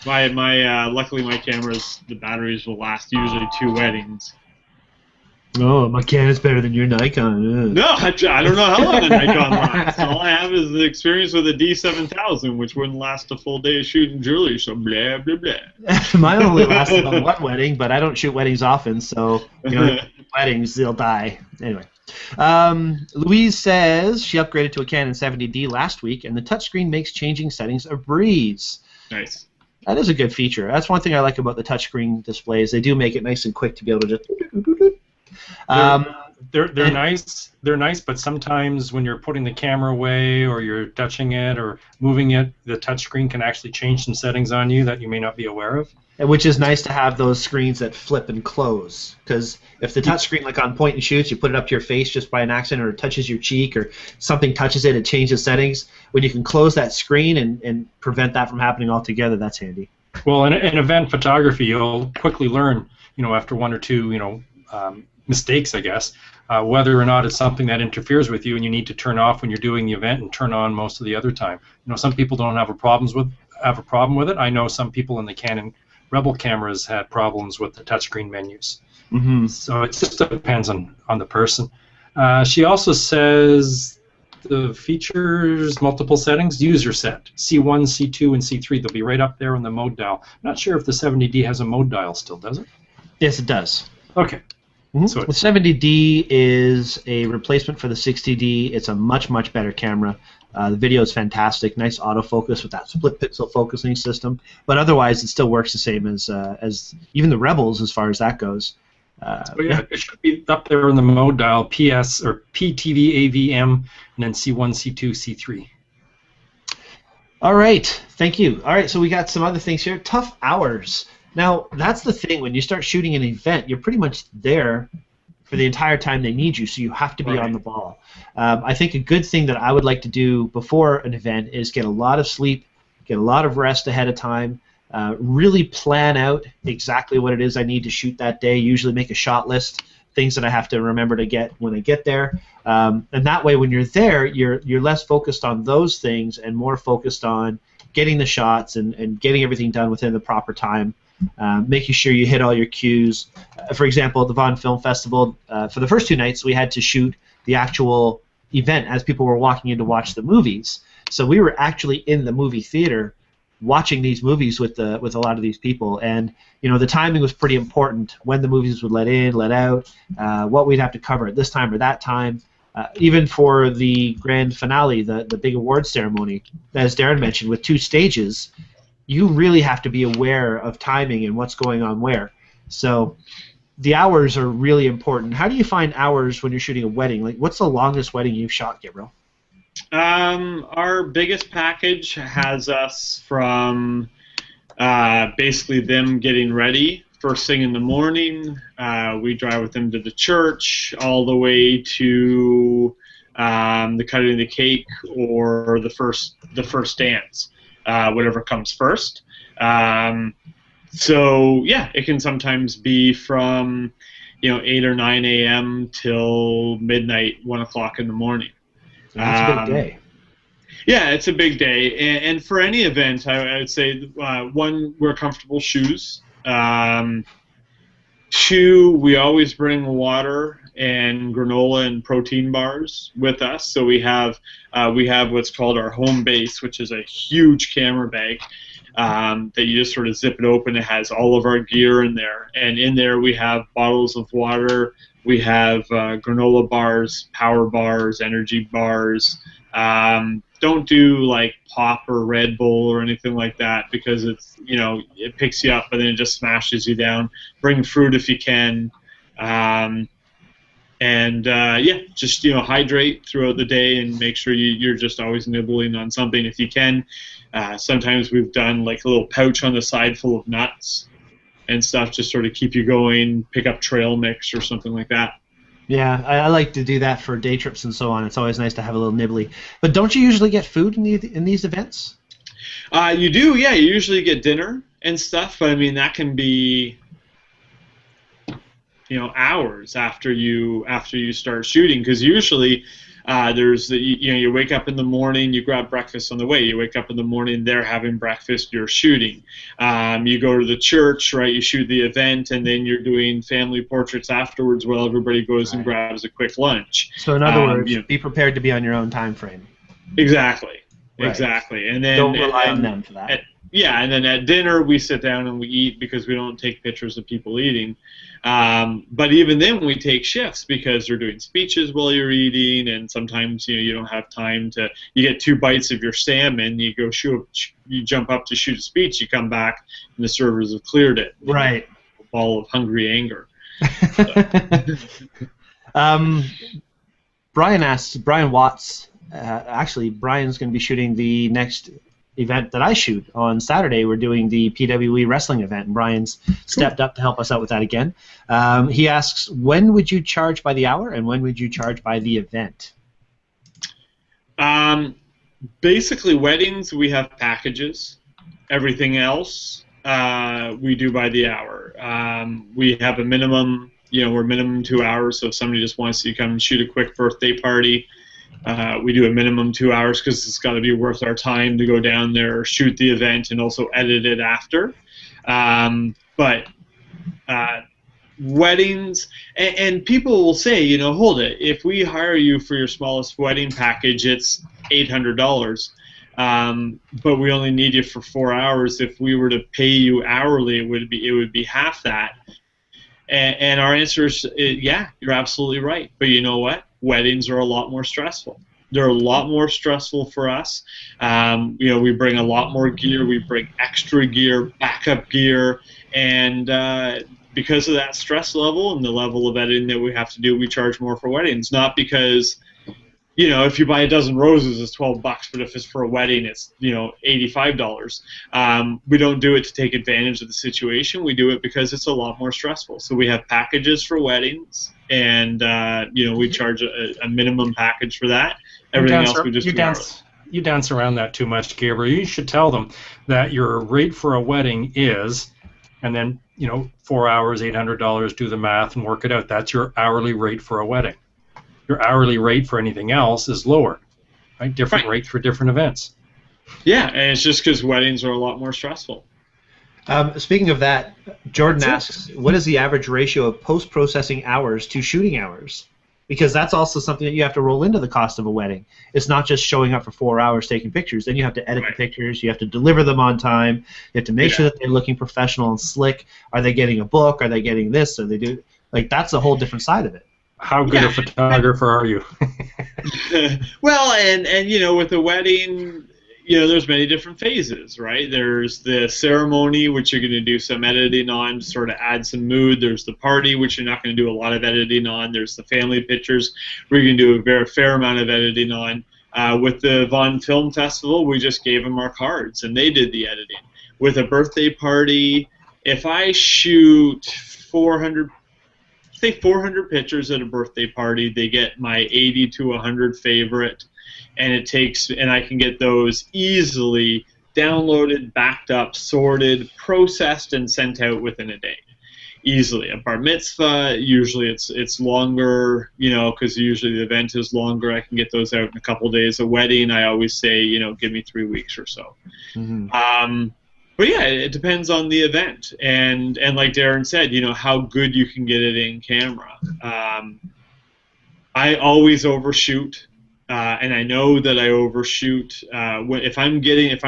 Luckily my cameras, the batteries will last usually 2 weddings. Oh, my Canon's better than your Nikon. No, I don't know how long a Nikon lasts. All I have is the experience with a D7000, which wouldn't last a full day of shooting jewelry, so blah, blah, blah. Mine only lasted on one wedding, but I don't shoot weddings often, so weddings, they'll die. Anyway. Louise says she upgraded to a Canon 70D last week, and the touchscreen makes changing settings a breeze. Nice. That is a good feature. That's one thing I like about the touchscreen displays. They do make it nice and quick to be able to just... They're nice. They're nice, but sometimes when you're putting the camera away or you're touching it or moving it, the touchscreen can actually change some settings on you that you may not be aware of. Which is nice to have those screens that flip and close, because if the touchscreen, like on point and shoots, you put it up to your face just by an accident, or it touches your cheek, or something touches it, it changes settings. When you can close that screen and prevent that from happening altogether, that's handy. Well, in event photography, you'll quickly learn, after 1 or 2, mistakes, I guess, whether or not it's something that interferes with you and you need to turn off when you're doing the event and turn on most of the other time. Some people don't have a problem with it. I know some people in the Canon Rebel cameras had problems with the touchscreen menus. Mm-hmm. So it just depends on the person. She also says the features multiple settings, user set, C1, C2, and C3. They'll be right up there on the mode dial. Not sure if the 70D has a mode dial still, does it? Yes, it does. Okay. Mm-hmm. So the 70D is a replacement for the 60D. It's a much, much better camera. The video is fantastic, nice autofocus with that split pixel focusing system. But otherwise, it still works the same as even the Rebels as far as that goes. It should be up there in the mode dial, PS or PTV, AVM, and then C1, C2, C3. All right, thank you. All right, so we got some other things here. Tough hours. Now, that's the thing. When you start shooting an event, you're pretty much there for the entire time they need you, so you have to be on the ball. I think a good thing that I would like to do before an event is get a lot of sleep, get a lot of rest ahead of time, really plan out exactly what it is I need to shoot that day, usually make a shot list, things that I have to remember to get when I get there. And that way when you're there, you're less focused on those things and more focused on getting the shots and getting everything done within the proper time. Making sure you hit all your cues. For example, at the Vaughan Film Festival, for the first 2 nights, we had to shoot the actual event as people were walking in to watch the movies. So we were actually in the movie theater watching these movies with a lot of these people, and the timing was pretty important. When the movies would let in, let out, what we'd have to cover at this time or that time. Even for the grand finale, the big award ceremony, as Darren mentioned, with 2 stages. You really have to be aware of timing and what's going on where. So the hours are really important. How do you find hours when you're shooting a wedding? Like, what's the longest wedding you've shot, Gabriel? Our biggest package has us from basically them getting ready first thing in the morning. We drive with them to the church all the way to the cutting of the cake or the first dance. Whatever comes first. So yeah, it can sometimes be from 8 or 9 a.m. till midnight, 1 o'clock in the morning. That's a big day. Yeah, it's a big day, and for any event, I would say one, wear comfortable shoes. 2, we always bring water and granola and protein bars with us. So we have what's called our home base, which is a huge camera bag that you just sort of zip it open. It has all of our gear in there, and in there we have bottles of water. We have granola bars, power bars, energy bars. Don't do like pop or Red Bull or anything like that because it's it picks you up but then it just smashes you down. Bring fruit if you can, just hydrate throughout the day and make sure you're just always nibbling on something if you can. Sometimes we've done like a little pouch on the side full of nuts and stuff, just sort of keep you going. Pick up trail mix or something like that. Yeah, I like to do that for day trips and so on. It's always nice to have a little nibbly. But don't you usually get food in these events? You do, yeah. You usually get dinner and stuff, but I mean that can be hours after you start shooting, because usually there's you wake up in the morning, you grab breakfast on the way. You wake up in the morning, they're having breakfast, you're shooting. You go to the church, right? You shoot the event, and then you're doing family portraits afterwards while everybody goes and grabs a quick lunch. So in other words, be prepared to be on your own time frame. Exactly. Right. Exactly. And then don't rely on them for that. And then at dinner we sit down and we eat because we don't take pictures of people eating. But even then we take shifts because they're doing speeches while you're eating, and sometimes you don't have time to. You get 2 bites of your salmon, you go you jump up to shoot a speech, you come back and the servers have cleared it. Right. A ball of hungry anger. Brian Watts. Actually, Brian's going to be shooting the next event that I shoot on Saturday. We're doing the PWE wrestling event, and Brian's stepped up to help us out with that again. He asks, when would you charge by the hour, and when would you charge by the event? Basically, weddings, we have packages. Everything else, we do by the hour. We have a minimum, we're minimum 2 hours, so if somebody just wants to come and shoot a quick birthday party, We do a minimum 2 hours because it's got to be worth our time to go down there, shoot the event, and also edit it after. But weddings, and people will say, you know, hold it, if we hire you for your smallest wedding package, it's $800. But we only need you for 4 hours. If we were to pay you hourly, it would be half that. And our answer is, yeah, you're absolutely right. But you know what? Weddings are a lot more stressful. They're a lot more stressful for us. You know, we bring a lot more gear. We bring extra gear, backup gear, and because of that stress level and the level of editing that we have to do, we charge more for weddings. Not because, you know, if you buy a dozen roses, it's $12, but if it's for a wedding, it's, you know, $85. We don't do it to take advantage of the situation. We do it because it's a lot more stressful. So we have packages for weddings, and you know, we charge a minimum package for that. Everything else we just do. You dance around that too much, Gabriel. You should tell them that your rate for a wedding is, and then, you know, 4 hours, $800. Do the math and work it out. That's your hourly rate for a wedding. Your hourly rate for anything else is lower, right? Different rates for different events. Yeah, and it's just because weddings are a lot more stressful. Speaking of that, Jordan asks, what is the average ratio of post-processing hours to shooting hours? Because that's also something that you have to roll into the cost of a wedding. It's not just showing up for 4 hours taking pictures. Then you have to edit the pictures. You have to deliver them on time. You have to make sure that they're looking professional and slick. Are they getting a book? Are they getting this? Are they do like that's a whole different side of it. How good a photographer are you? Well, and you know, with a wedding, you know, there's many different phases, right? There's the ceremony, which you're going to do some editing on to sort of add some mood. There's the party, which you're not going to do a lot of editing on. There's the family pictures, where you're going to do a very fair amount of editing on. With the Vaughan Film Festival, we just gave them our cards, and they did the editing. With a birthday party, if I shoot 400 pictures at a birthday party, they get my 80 to 100 favorite, and I can get those easily downloaded, backed up, sorted, processed, and sent out within a day. Easily. A bar mitzvah, usually it's longer, you know, because usually the event is longer. I can get those out in a couple days. A wedding, I always say, you know, give me 3 weeks or so. Mm-hmm. But yeah, it depends on the event, and like Darren said, you know, how good you can get it in camera. I always overshoot, and I know that I overshoot. If I'm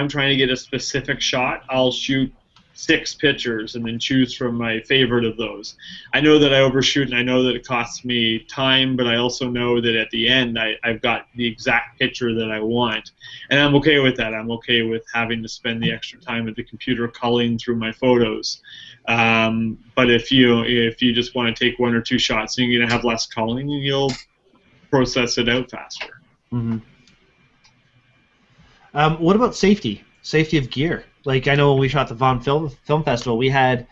trying to get a specific shot, I'll shoot 6 pictures and then choose from my favorite of those. I know that I overshoot, and I know that it costs me time, but I also know that at the end I've got the exact picture that I want, and I'm okay with that. I'm okay with having to spend the extra time at the computer culling through my photos. But if you just want to take 1 or 2 shots, and you're going to have less culling, and you'll process it out faster. Mm-hmm. What about safety? Safety of gear. Like, I know when we shot the Vaughan Film Festival, we had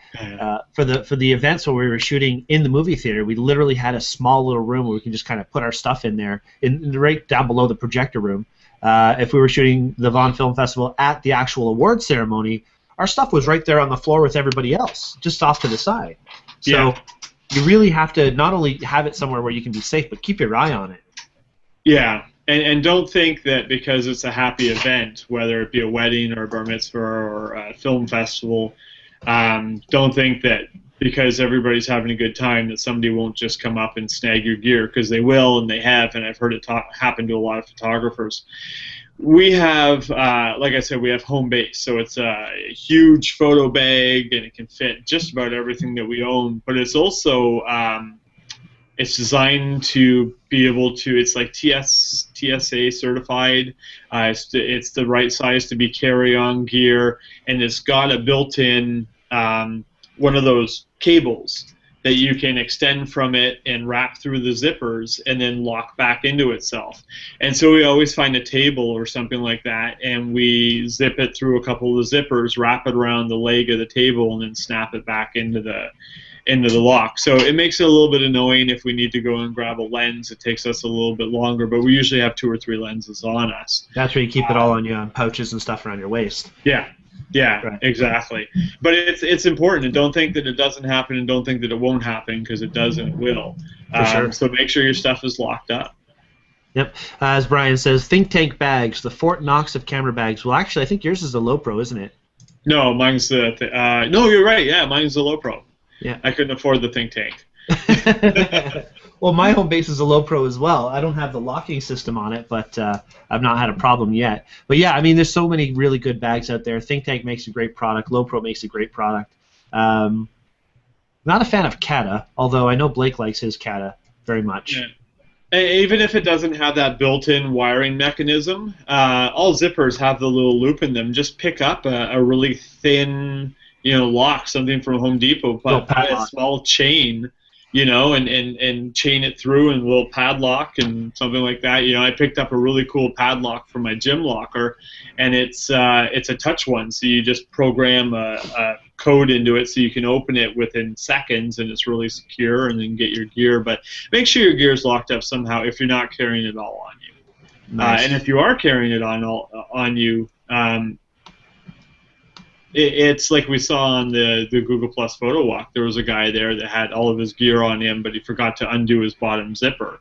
for the events where we were shooting in the movie theater, we literally had a small little room where we can just kind of put our stuff in there, right down below the projector room. If we were shooting the Vaughan Film Festival at the actual award ceremony, our stuff was right there on the floor with everybody else, just off to the side. So you really have to not only have it somewhere where you can be safe, but keep your eye on it. Yeah. And don't think that because it's a happy event, whether it be a wedding or a bar mitzvah or a film festival, don't think that because everybody's having a good time that somebody won't just come up and snag your gear, because they will, and they have, and I've heard it happen to a lot of photographers. We have, like I said, we have home base, so it's a huge photo bag, and it can fit just about everything that we own, but it's also... it's designed to be able to, it's like TSA certified. It's the right size to be carry-on gear, and it's got a built-in one of those cables that you can extend from it and wrap through the zippers and then lock back into itself. And so we always find a table or something like that, and we zip it through a couple of the zippers, wrap it around the leg of the table, and then snap it back into the lock. So it makes it a little bit annoying if we need to go and grab a lens. It takes us a little bit longer, but we usually have 2 or 3 lenses on us. That's where you keep it all on you, on pouches and stuff around your waist. Yeah, right. Exactly. But it's important, and don't think that it doesn't happen, and don't think that it won't happen, because it does and it will. For sure. So make sure your stuff is locked up. Yep. As Brian says, Think Tank bags, the Fort Knox of camera bags. Well, actually, I think yours is the Low Pro, isn't it? No, mine's the. No, you're right. Yeah, mine's the Low Pro. Yeah. I couldn't afford the Think Tank. Well, my home base is a Low Pro as well. I don't have the locking system on it, but I've not had a problem yet. But yeah, I mean, there's so many really good bags out there. Think Tank makes a great product. Low Pro makes a great product. Not a fan of Kata, although I know Blake likes his Kata very much. Yeah. Even if it doesn't have that built-in wiring mechanism, all zippers have the little loop in them. Just pick up a really thin, lock, something from Home Depot, but a small chain, and chain it through in a little padlock and something like that. I picked up a really cool padlock for my gym locker, and it's a touch one, so you just program a code into it so you can open it within seconds, and it's really secure, and then get your gear. But make sure your gear is locked up somehow if you're not carrying it all on you. Nice. And if you are carrying it on you, it's like we saw on the Google Plus photo walk. There was a guy there that had all of his gear on him, but he forgot to undo his bottom zipper,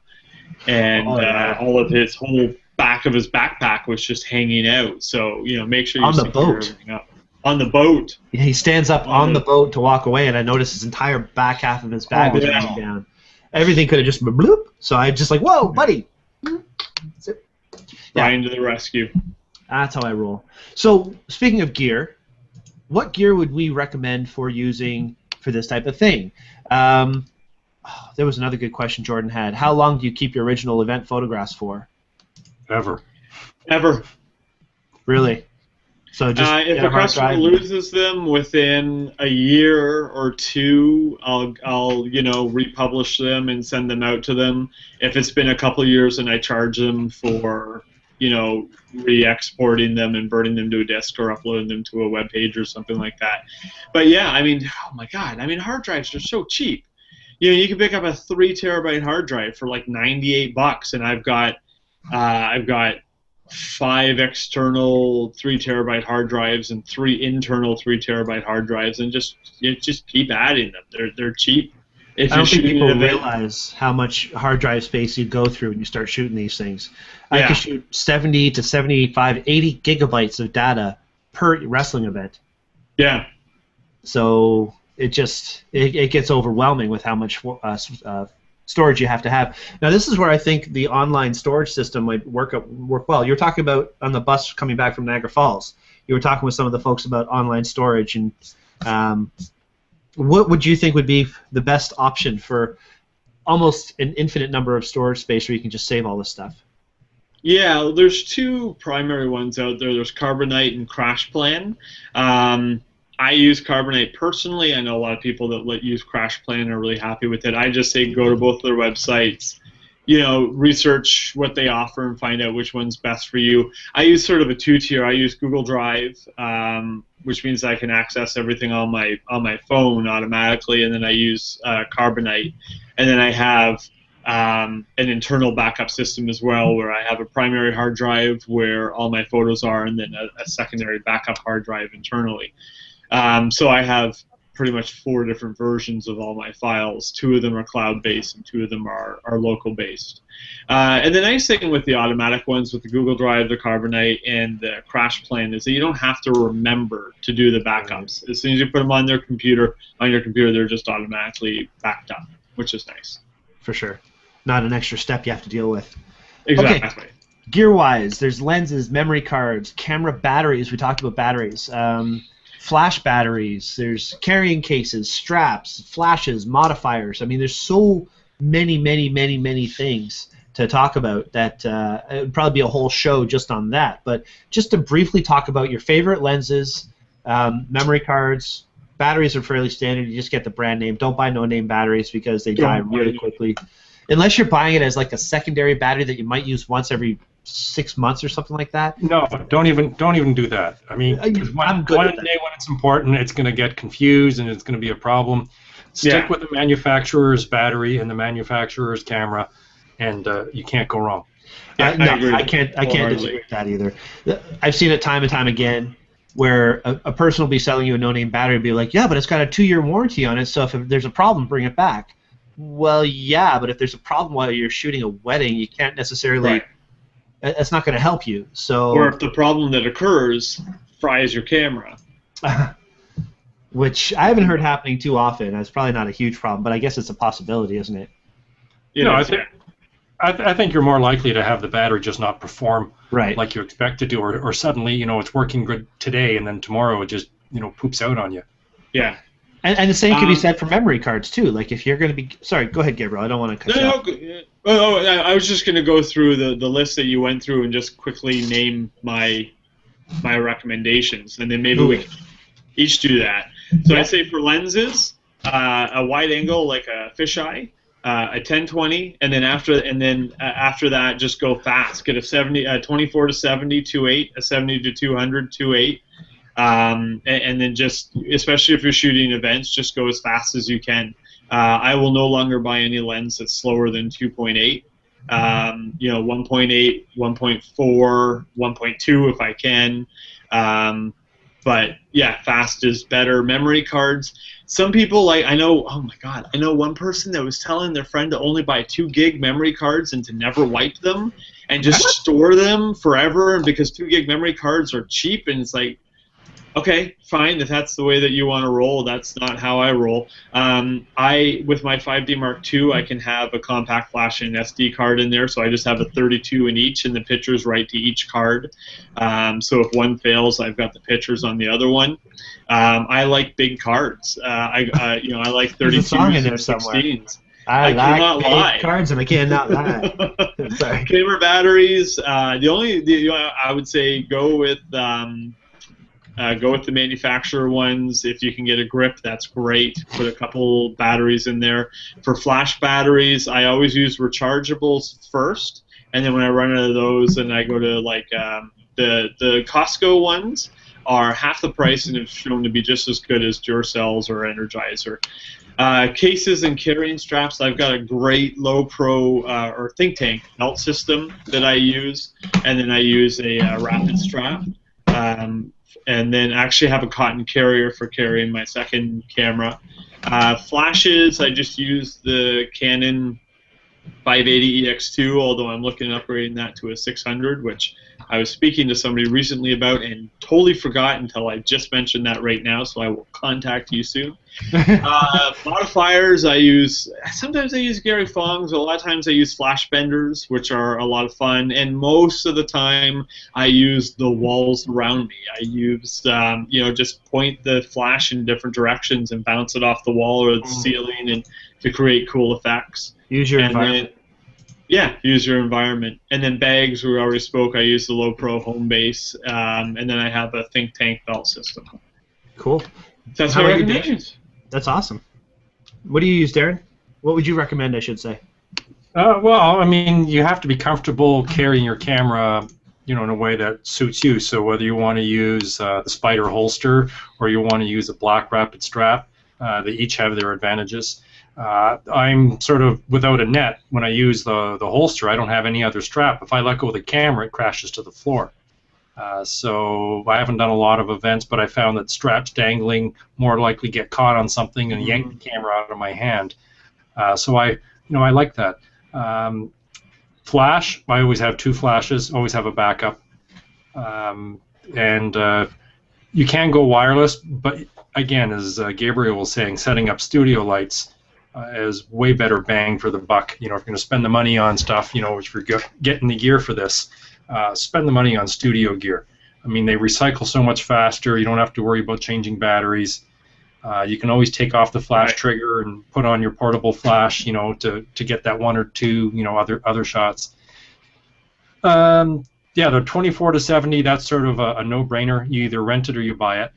and all of his whole back of his backpack was just hanging out. So make sure you secure everything up. On the boat. Yeah, he stands up on the boat to walk away, and I noticed his entire back half of his bag was hanging down. Everything could have just been bloop. So I just like, whoa, buddy. Brian to the rescue. That's how I roll. So speaking of gear, what gear would we recommend for using for this type of thing? There was another good question Jordan had. How long do you keep your original event photographs for? Ever. Really? So just if a customer loses them within a year or two, I'll republish them and send them out to them. If it's been a couple of years, and I charge them for re-exporting them and burning them to a disk or uploading them to a web page or something like that. But yeah, I mean, oh my God, hard drives are so cheap. You can pick up a 3 terabyte hard drive for like $98, and I've got 5 external 3 terabyte hard drives and 3 internal 3 terabyte hard drives, and just keep adding them. They're cheap. I don't think people realize how much hard drive space you go through when you start shooting these things. I can shoot 70 to 75, 80 gigabytes of data per wrestling event. Yeah. So it gets overwhelming with how much storage you have to have. Now this is where I think the online storage system might work well. You were talking about on the bus coming back from Niagara Falls. You were talking with some of the folks about online storage, and what would you think would be the best option for almost an infinite number of storage space where you can just save all this stuff? Yeah, there's 2 primary ones out there. There's Carbonite and CrashPlan. I use Carbonite personally. I know a lot of people that use CrashPlan and are really happy with it. I just say go to both of their websites, research what they offer and find out which one's best for you. I use sort of a 2-tier. I use Google Drive, which means I can access everything on my phone automatically, and then I use Carbonite, and then I have an internal backup system as well, where I have a primary hard drive where all my photos are, and then a secondary backup hard drive internally. So I have pretty much 4 different versions of all my files. 2 of them are cloud-based, and 2 of them are local-based. And the nice thing with the automatic ones, with the Google Drive, the Carbonite, and the CrashPlan, is that you don't have to remember to do the backups. As soon as you put them on your computer, they're just automatically backed up, which is nice. For sure. Not an extra step you have to deal with. Exactly. Okay. Gear-wise, there's lenses, memory cards, camera batteries. We talked about batteries. Flash batteries, there's carrying cases, straps, flashes, modifiers. I mean, there's so many things to talk about that it would probably be a whole show just on that. But just to briefly talk about your favorite lenses, memory cards, batteries are fairly standard. You just get the brand name. Don't buy no-name batteries because they die really quickly. Unless you're buying it as like a secondary battery that you might use once every 6 months or something like that. No, don't even do that. I mean, one day when it's important, it's going to get confused and it's going to be a problem. Stick with the manufacturer's battery and the manufacturer's camera, and you can't go wrong. I can't disagree with that either. I've seen it time and time again where a person will be selling you a no-name battery and be like, yeah, but it's got a 2-year warranty on it, so if there's a problem, bring it back. Well, yeah, but if there's a problem while you're shooting a wedding, you can't necessarily. Right. That's not going to help you. Or So, if the problem that occurs fries your camera. which I haven't heard happening too often. That's probably not a huge problem, but I guess it's a possibility, isn't it? No, I think you're more likely to have the battery just not perform Right. like you expect it to, or suddenly, it's working good today, and then tomorrow it just, poops out on you. Yeah. And the same can be said for memory cards too. Like if you're going to be, sorry, go ahead, Gabriel. I don't want to cut you off. No, I was just going to go through the list that you went through and just quickly name my recommendations, and then maybe we can each do that. So Yeah. I'd say for lenses, a wide angle like a fisheye, a 10-20, and then after that, just go fast. Get a 24 to 70 2.8, a 70 to 200 2.8. And then just, especially if you're shooting events, just go as fast as you can. I will no longer buy any lens that's slower than 2.8. 1.8, 1.4, 1.2 if I can. But yeah, fast is better. Memory cards. Some people I know one person that was telling their friend to only buy 2 gig memory cards and to never wipe them and just store them forever. And because 2 gig memory cards are cheap, and it's like, okay, fine. If that's the way that you want to roll, that's not how I roll. With my 5D Mark II, I can have a compact flash and an SD card in there, so I just have a 32 in each, and the pictures right to each card. So if one fails, I've got the pictures on the other one. I like big cards. I like 32s and 16s. I cannot like big lie. cards, and I cannot lie. Sorry. Camera batteries. I would say go with the manufacturer ones. If you can get a grip, that's great. Put a couple batteries in there. For flash batteries, I always use rechargeables first, and then when I run out of those, and I go to the Costco ones are half the price and have shown to be just as good as Durecells or Energizer. Cases and carrying straps, I've got a great low pro or think tank belt system that I use, and then I use a rapid strap. And then actually have a cotton carrier for carrying my second camera. Flashes, I just use the Canon 580 EX2, although I'm looking at upgrading that to a 600, which I was speaking to somebody recently about and totally forgot until I just mentioned that right now, so I will contact you soon. Modifiers, sometimes I use Gary Fong's, a lot of times I use flash benders, which are a lot of fun, and most of the time I use the walls around me. I use, just point the flash in different directions and bounce it off the wall or the ceiling and to create cool effects. Use your environment. Use your environment. And then bags, we already spoke, I use the Low Pro home base, and then I have a think tank belt system. Cool. That's my recommendations. That's awesome. What do you use, Darren? What would you recommend, I should say? Well, I mean, you have to be comfortable carrying your camera, in a way that suits you. So whether you want to use the Spider holster or you want to use a black rapid strap, they each have their advantages. I'm sort of without a net when I use the holster. I don't have any other strap. If I let go of the camera, it crashes to the floor. So I haven't done a lot of events, but I found that straps dangling more likely get caught on something and yank the camera out of my hand. So I like that. Flash, I always have 2 flashes, always have a backup. And you can go wireless, but again, as Gabriel was saying, setting up studio lights is way better bang for the buck. If you're going to spend the money on stuff, if you're getting the gear for this, spend the money on studio gear. I mean, they recycle so much faster. You don't have to worry about changing batteries. You can always take off the flash trigger and put on your portable flash, to get that 1 or 2, other shots. The 24 to 70, that's sort of a no-brainer. You either rent it or you buy it.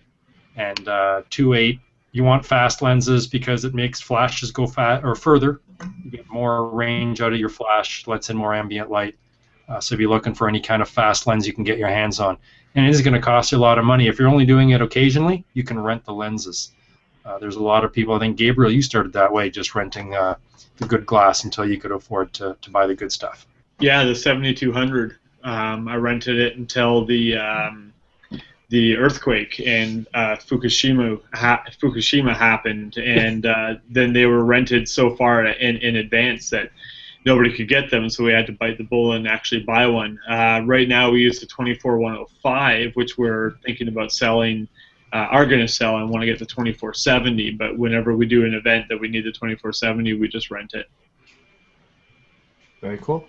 And 2.8, you want fast lenses because it makes flashes go further. You get more range out of your flash, lets in more ambient light. So if you're looking for any kind of fast lens you can get your hands on. And it is going to cost you a lot of money. If you're only doing it occasionally, you can rent the lenses. There's a lot of people, I think, Gabriel, you started that way, just renting the good glass until you could afford to buy the good stuff. Yeah, the 7200. I rented it until the the earthquake and Fukushima happened, and then they were rented so far in advance that nobody could get them, so we had to bite the bullet and actually buy one. Right now we use the 24105, which we're thinking about selling, are going to sell, and want to get the 2470, but whenever we do an event that we need the 2470, we just rent it. Very cool.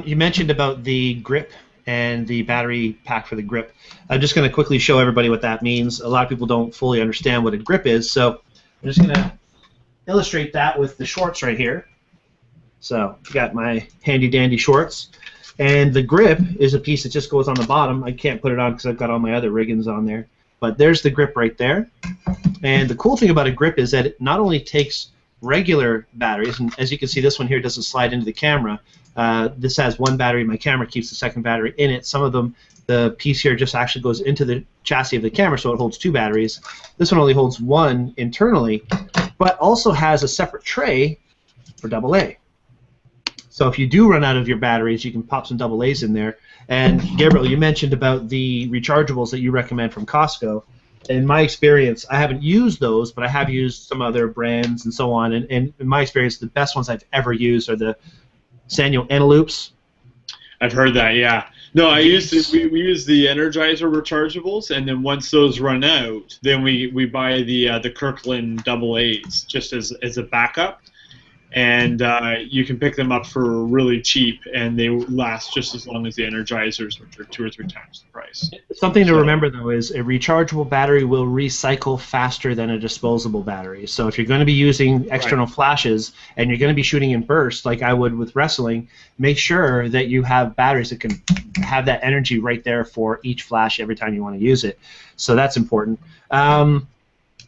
You mentioned about the grip and the battery pack for the grip. I'm just going to quickly show everybody what that means. A lot of people don't fully understand what a grip is, so I'm just going to illustrate that with the shorts right here. So I've got my handy-dandy shorts, and the grip is a piece that just goes on the bottom. I can't put it on because I've got all my other riggings on there, but there's the grip right there. And the cool thing about a grip is that it not only takes regular batteries, and as you can see, this one here doesn't slide into the camera. This has one battery. My camera keeps the second battery in it. Some of them, the piece here just actually goes into the chassis of the camera, so it holds two batteries. This one only holds one internally, but also has a separate tray for AA. So if you do run out of your batteries, you can pop some AA's in there. And Gabriel, you mentioned about the rechargeables that you recommend from Costco. In my experience, I haven't used those, but I have used some other brands and so on. And in my experience, the best ones I've ever used are the Sanyo Eneloops. I've heard that, yeah. No, we use the Energizer rechargeables, and then once those run out, then we buy the Kirkland AA's just as a backup. And you can pick them up for really cheap, and they last just as long as the Energizers, which are 2 or 3 times the price. Something to remember, though, is a rechargeable battery will recycle faster than a disposable battery. So if you're going to be using external flashes and you're going to be shooting in bursts, like I would with wrestling, make sure that you have batteries that can have that energy right there for each flash every time you want to use it. So that's important.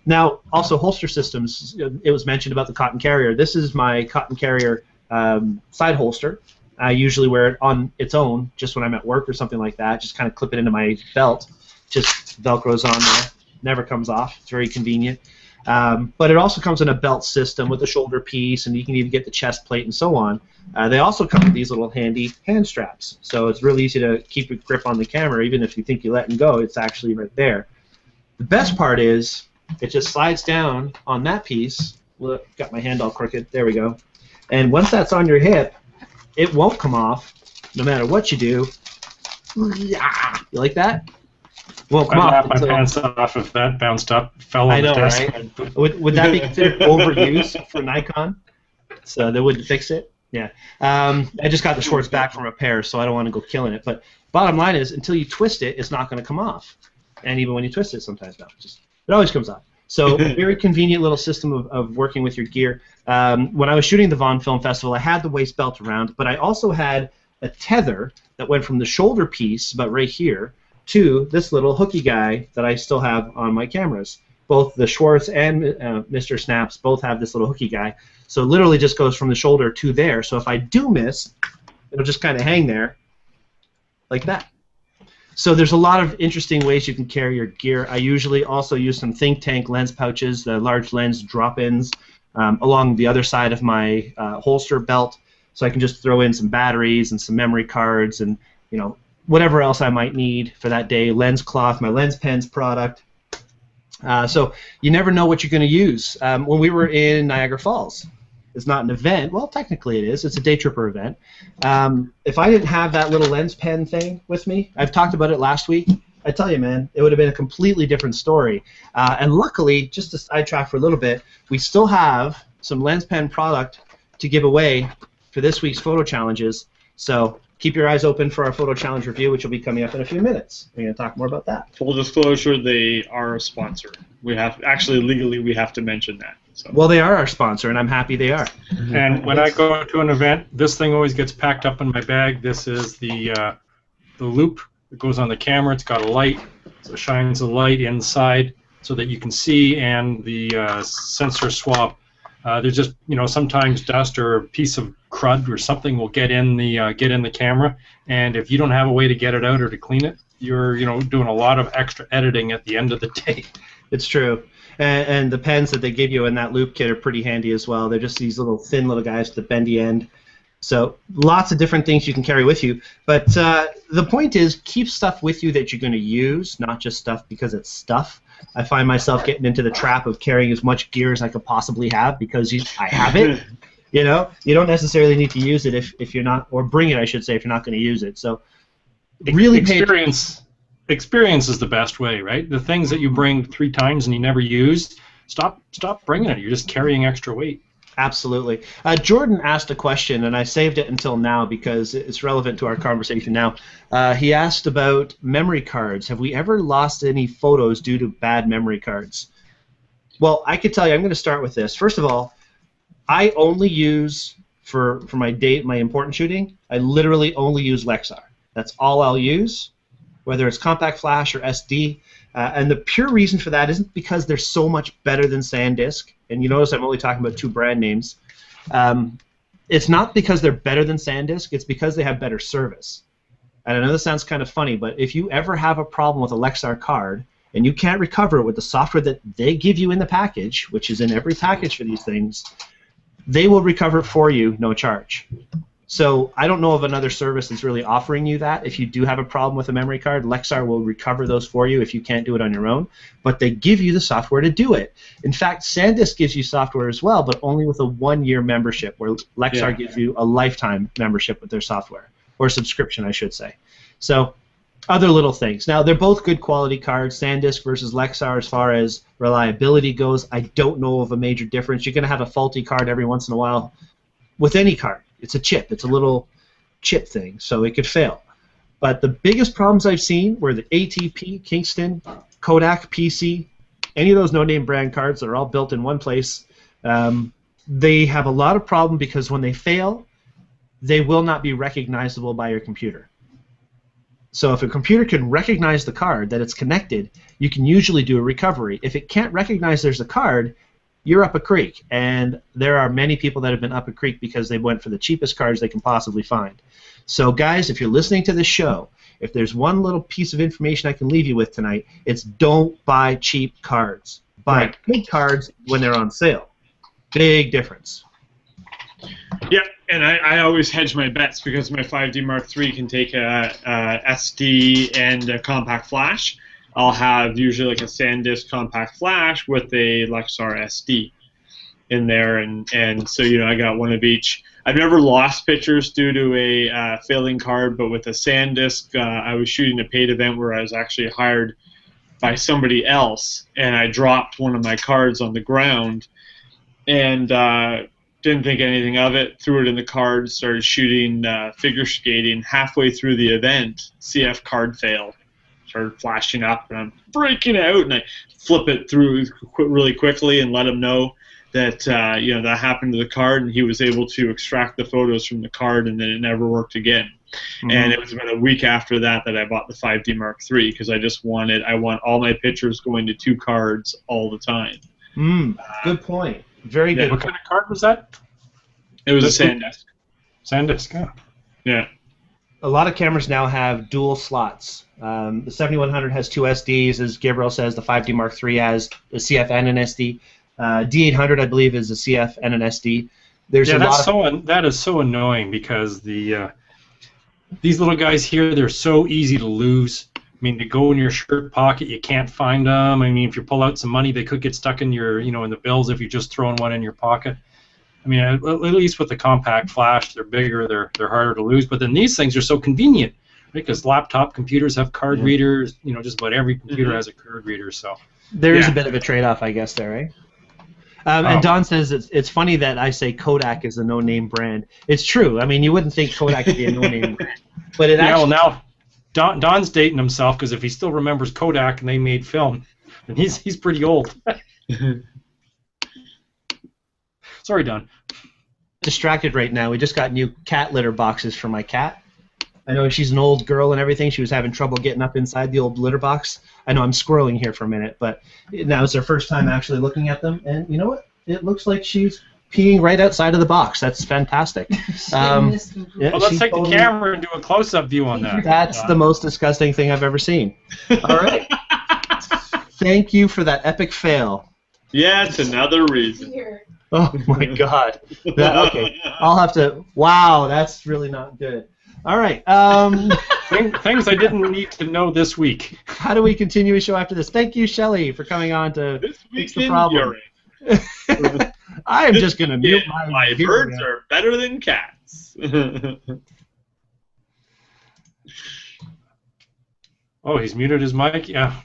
Now, also holster systems, it was mentioned about the cotton carrier. This is my cotton carrier side holster. I usually wear it on its own just when I'm at work or something like that. Just kind of clip it into my belt. Just Velcro's on there. Never comes off. It's very convenient. But it also comes in a belt system with a shoulder piece, and you can even get the chest plate and so on. They also come with these little handy hand straps. So it's really easy to keep a grip on the camera. Even if you think you're letting go, it's actually right there. The best part is it just slides down on that piece. Look, got my hand all crooked. There we go. And once that's on your hip, it won't come off no matter what you do. You like that? It won't come off. I'd laugh my pants off if that bounced up, fell on the desk. Right? Would that be considered overuse for Nikon? So they wouldn't fix it? Yeah. I just got the shorts back from repair, so I don't want to go killing it. But bottom line is, until you twist it, it's not going to come off. And even when you twist it, sometimes no. It always comes off. So very convenient little system of working with your gear. When I was shooting the Vaughan Film Festival, I had the waist belt around, but I also had a tether that went from the shoulder piece, about right here, to this little hooky guy that I still have on my cameras. Both the Schwartz and Mr. Snaps both have this little hooky guy. So it literally just goes from the shoulder to there. So if I do miss, it'll just kind of hang there like that. So there's a lot of interesting ways you can carry your gear. I usually also use some Think Tank lens pouches, the large lens drop-ins, along the other side of my holster belt, so I can just throw in some batteries and some memory cards and whatever else I might need for that day. Lens cloth, my Lens Pens product. So you never know what you're going to use. When we were in Niagara Falls, it's not an event. Well, technically it is. It's a Daytripper event. If I didn't have that little lens pen thing with me, I've talked about it last week, I tell you, man, it would have been a completely different story. And luckily, just to sidetrack for a little bit, we still have some lens pen product to give away for this week's photo challenges. So keep your eyes open for our photo challenge review, which will be coming up in a few minutes. We're going to talk more about that. Full disclosure, they are a sponsor. We have legally we have to mention that. So. Well, they are our sponsor, and I'm happy they are. And when I go to an event, this thing always gets packed up in my bag. This is the loop that goes on the camera. It's got a light, so it shines the light inside so that you can see, and the sensor swab. There's just sometimes dust or a piece of crud or something will get in the camera, and if you don't have a way to get it out or to clean it, you're doing a lot of extra editing at the end of the day. It's true. And the pens that they give you in that loop kit are pretty handy as well. They're just these thin little guys with the bendy end. So lots of different things you can carry with you. But the point is, keep stuff with you that you're going to use, not just stuff because it's stuff. I find myself getting into the trap of carrying as much gear as I could possibly have because I have it. You know, you don't necessarily need to use it if you're not, or bring it, I should say, if you're not going to use it. So really experience is the best way, right? The things that you bring 3 times and you never use, stop bringing it. You're just carrying extra weight. Absolutely. Jordan asked a question, and I saved it until now because it's relevant to our conversation now. He asked about memory cards. Have we ever lost any photos due to bad memory cards? Well, I could tell you, I'm going to start with this. First of all, I only use, for my important shooting, I literally only use Lexar. That's all I'll use, whether it's compact flash or SD. And the pure reason for that isn't because they're so much better than SanDisk. And you notice I'm only talking about 2 brand names. It's not because they're better than SanDisk. It's because they have better service. And I know this sounds kind of funny, but if you ever have a problem with a Lexar card and you can't recover it with the software that they give you in the package, which is in every package for these things, they will recover it for you, no charge. So I don't know of another service that's really offering you that. If you do have a problem with a memory card, Lexar will recover those for you if you can't do it on your own. But they give you the software to do it. In fact, SanDisk gives you software as well, but only with a 1-year membership, where Lexar gives you a lifetime membership with their software, or subscription, I should say. So other little things. Now, they're both good quality cards, SanDisk versus Lexar. As far as reliability goes, I don't know of a major difference. You're going to have a faulty card every once in a while with any card. It's a chip. It's a little chip thing, so it could fail. But the biggest problems I've seen were the ATP, Kingston, Kodak, PC, any of those no-name brand cards that are all built in one place. They have a lot of problem because when they fail, they will not be recognizable by your computer. So if a computer can recognize the card, that it's connected, you can usually do a recovery. If it can't recognize there's a card, you're up a creek, and there are many people that have been up a creek because they went for the cheapest cards they can possibly find. So guys, if you're listening to this show, if there's one little piece of information I can leave you with tonight, it's don't buy cheap cards. Buy good cards when they're on sale. Big difference. Yeah, and I always hedge my bets because my 5D Mark III can take a SD and a compact flash. I'll have usually like a SanDisk compact flash with a Lexar SD in there, and so I got one of each. I've never lost pictures due to a failing card, but with a SanDisk, I was shooting a paid event where I was actually hired by somebody else, and I dropped one of my cards on the ground, and didn't think anything of it, threw it in the card, started shooting figure skating. Halfway through the event, CF card failed. Started flashing up, and I'm freaking out, and I flip it through really quickly and let him know that that happened to the card, and he was able to extract the photos from the card, and then it never worked again. Mm-hmm. And it was about a week after that I bought the 5D Mark III because I want all my pictures going to 2 cards all the time. Good point. Very good. What kind of card was that? It was a SanDisk. SanDisk, yeah. Yeah. A lot of cameras now have dual slots. The 7100 has 2 SDs, as Gabriel says. The 5D Mark III has a CF and an SD. D800, I believe, is a CF and an SD. That is so annoying because these little guys here, they're so easy to lose. I mean, they go in your shirt pocket, you can't find them. I mean, if you pull out some money, they could get stuck in your, in the bills if you're just throwing one in your pocket. I mean, at least with the compact flash, they're bigger, they're harder to lose. But then these things are so convenient, right? Because laptop computers have card readers. Just about every computer has a card reader. So there is a bit of a trade-off, I guess, there, right? And Don says it's funny that I say Kodak is a no-name brand. It's true. I mean, you wouldn't think Kodak would be a no-name brand, but it actually. Well, now Don's dating himself because if he still remembers Kodak and they made film, then he's pretty old. Sorry, Don. Distracted right now. We just got new cat litter boxes for my cat. I know she's an old girl and everything. She was having trouble getting up inside the old litter box. I know I'm squirreling here for a minute, but now it's her first time actually looking at them. And you know what? It looks like she's peeing right outside of the box. That's fantastic. Well, let's take the camera and do a close-up view on that. That's the most disgusting thing I've ever seen. All right. Thank you for that epic fail. Yeah, it's another reason. Oh my God. Okay, I'll have to. Wow, that's really not good. All right. Things I didn't need to know this week. How do we continue a show after this? Thank you, Shelley, for coming on to This fix week the in problem. urine. I am just going to mute My birds are better than cats. Oh, he's muted his mic. Yeah.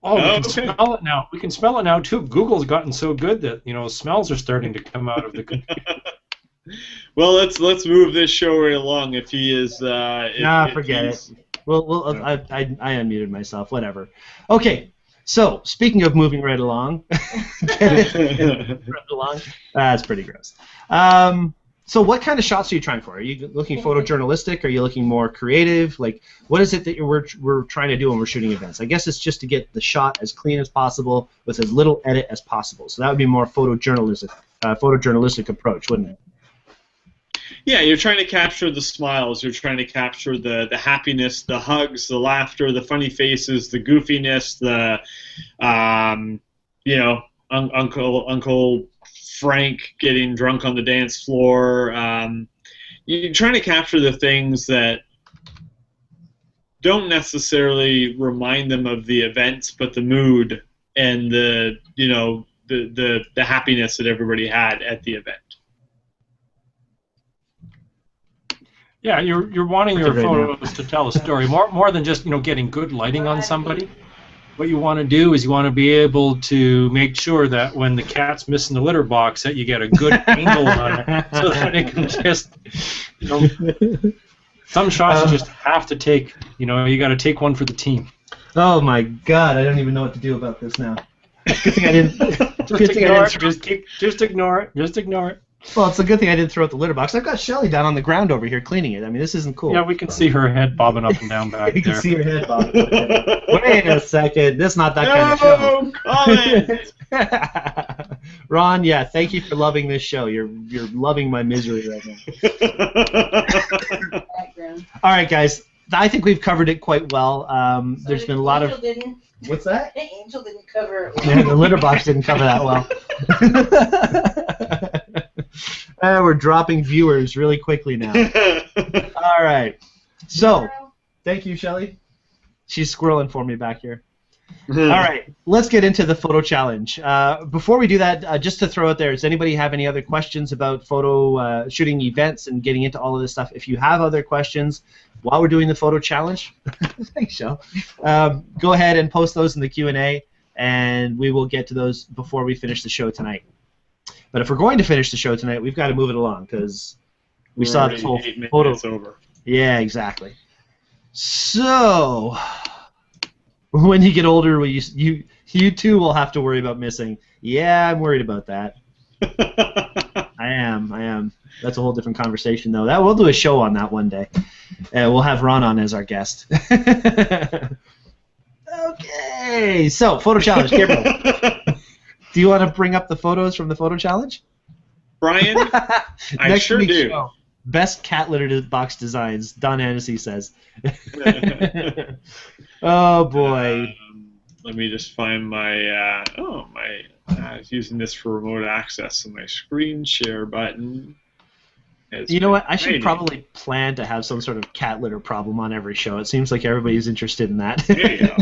Oh, we can smell it now. We can smell it now too. Google's gotten so good that smells are starting to come out of the computer. Well, let's move this show right along. If he is, forget it. Well, I unmuted myself. Whatever. Okay. So speaking of moving right along, that's pretty gross. So what kind of shots are you trying for? Are you looking photojournalistic? Are you looking more creative? Like, what is it that we're trying to do when we're shooting events? I guess it's just to get the shot as clean as possible with as little edit as possible. So that would be more photojournalistic approach, wouldn't it? Yeah, you're trying to capture the smiles. You're trying to capture the happiness, the hugs, the laughter, the funny faces, the goofiness, the Uncle Frank getting drunk on the dance floor. You're trying to capture the things that don't necessarily remind them of the events, but the mood and the happiness that everybody had at the event. Yeah, you're wanting your photos to tell a story more than just getting good lighting on somebody. What you want to do is you want to be able to make sure that when the cat's missing the litter box, that you get a good angle on it, so that it can just, some shots you just have to take. You got to take one for the team. Oh my God, I don't even know what to do about this now. Good thing I didn't. Just ignore it. Just ignore it. Just ignore it. Well, it's a good thing I didn't throw out the litter box. I've got Shelley down on the ground over here cleaning it. I mean, this isn't cool. Yeah, we can see her head bobbing up and down back there. You can see her head bobbing up and down. Wait a second. This is not that kind of show. Comment! Ron, yeah, thank you for loving this show. You're loving my misery right now. All right, guys. I think we've covered it quite well. There's been a lot of... What's that? Angel didn't cover it well. Yeah, the litter box didn't cover that well. We're dropping viewers really quickly now. All right. So, thank you, Shelley. She's squirreling for me back here. All right, let's get into the photo challenge. Before we do that, just to throw out there, does anybody have any other questions about photo shooting events and getting into all of this stuff? If you have other questions while we're doing the photo challenge, thanks, Shell. Go ahead and post those in the Q&A, and we will get to those before we finish the show tonight. But if we're going to finish the show tonight, we've got to move it along because we saw this whole photo. Over. Yeah, exactly. So, when you get older, you too will have to worry about missing. Yeah, I'm worried about that. I am. That's a whole different conversation, though. We'll do a show on that one day. We'll have Ron on as our guest. Okay, so photo challenge. Gabriel, do you want to bring up the photos from the photo challenge? Brian, I sure do. Show. Best cat litter box designs, Don Hennessy says. Oh, boy. Let me just find my, I was using this for remote access, so my screen share button. You know what? I should probably plan to have some sort of cat litter problem on every show. It seems like everybody's interested in that. There you go.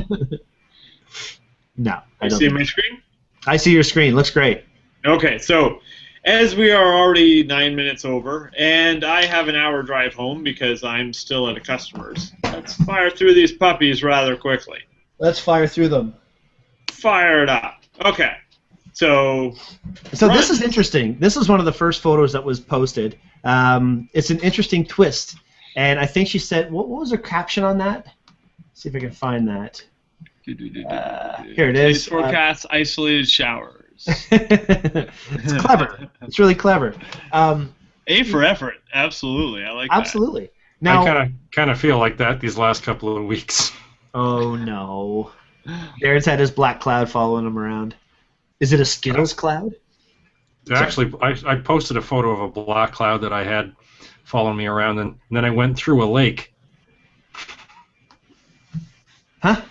No, I don't. See my screen? I see your screen. Looks great. Okay, so as we are already 9 minutes over, and I have an hour drive home because I'm still at a customer's, let's fire through these puppies rather quickly. Let's fire through them. Fire it up. Okay. So this is interesting. This is one of the first photos that was posted. It's an interesting twist, and I think she said, what was her caption on that? Let's see if I can find that. Here it is. Forecast isolated showers. It's clever. It's really clever. A for effort. Absolutely. I like that. Absolutely. Now, I kind of feel like that these last couple of weeks. Oh, no. Darren's had his black cloud following him around. Is it a Skittles cloud? Actually, I posted a photo of a black cloud that I had following me around, and then I went through a lake. Huh?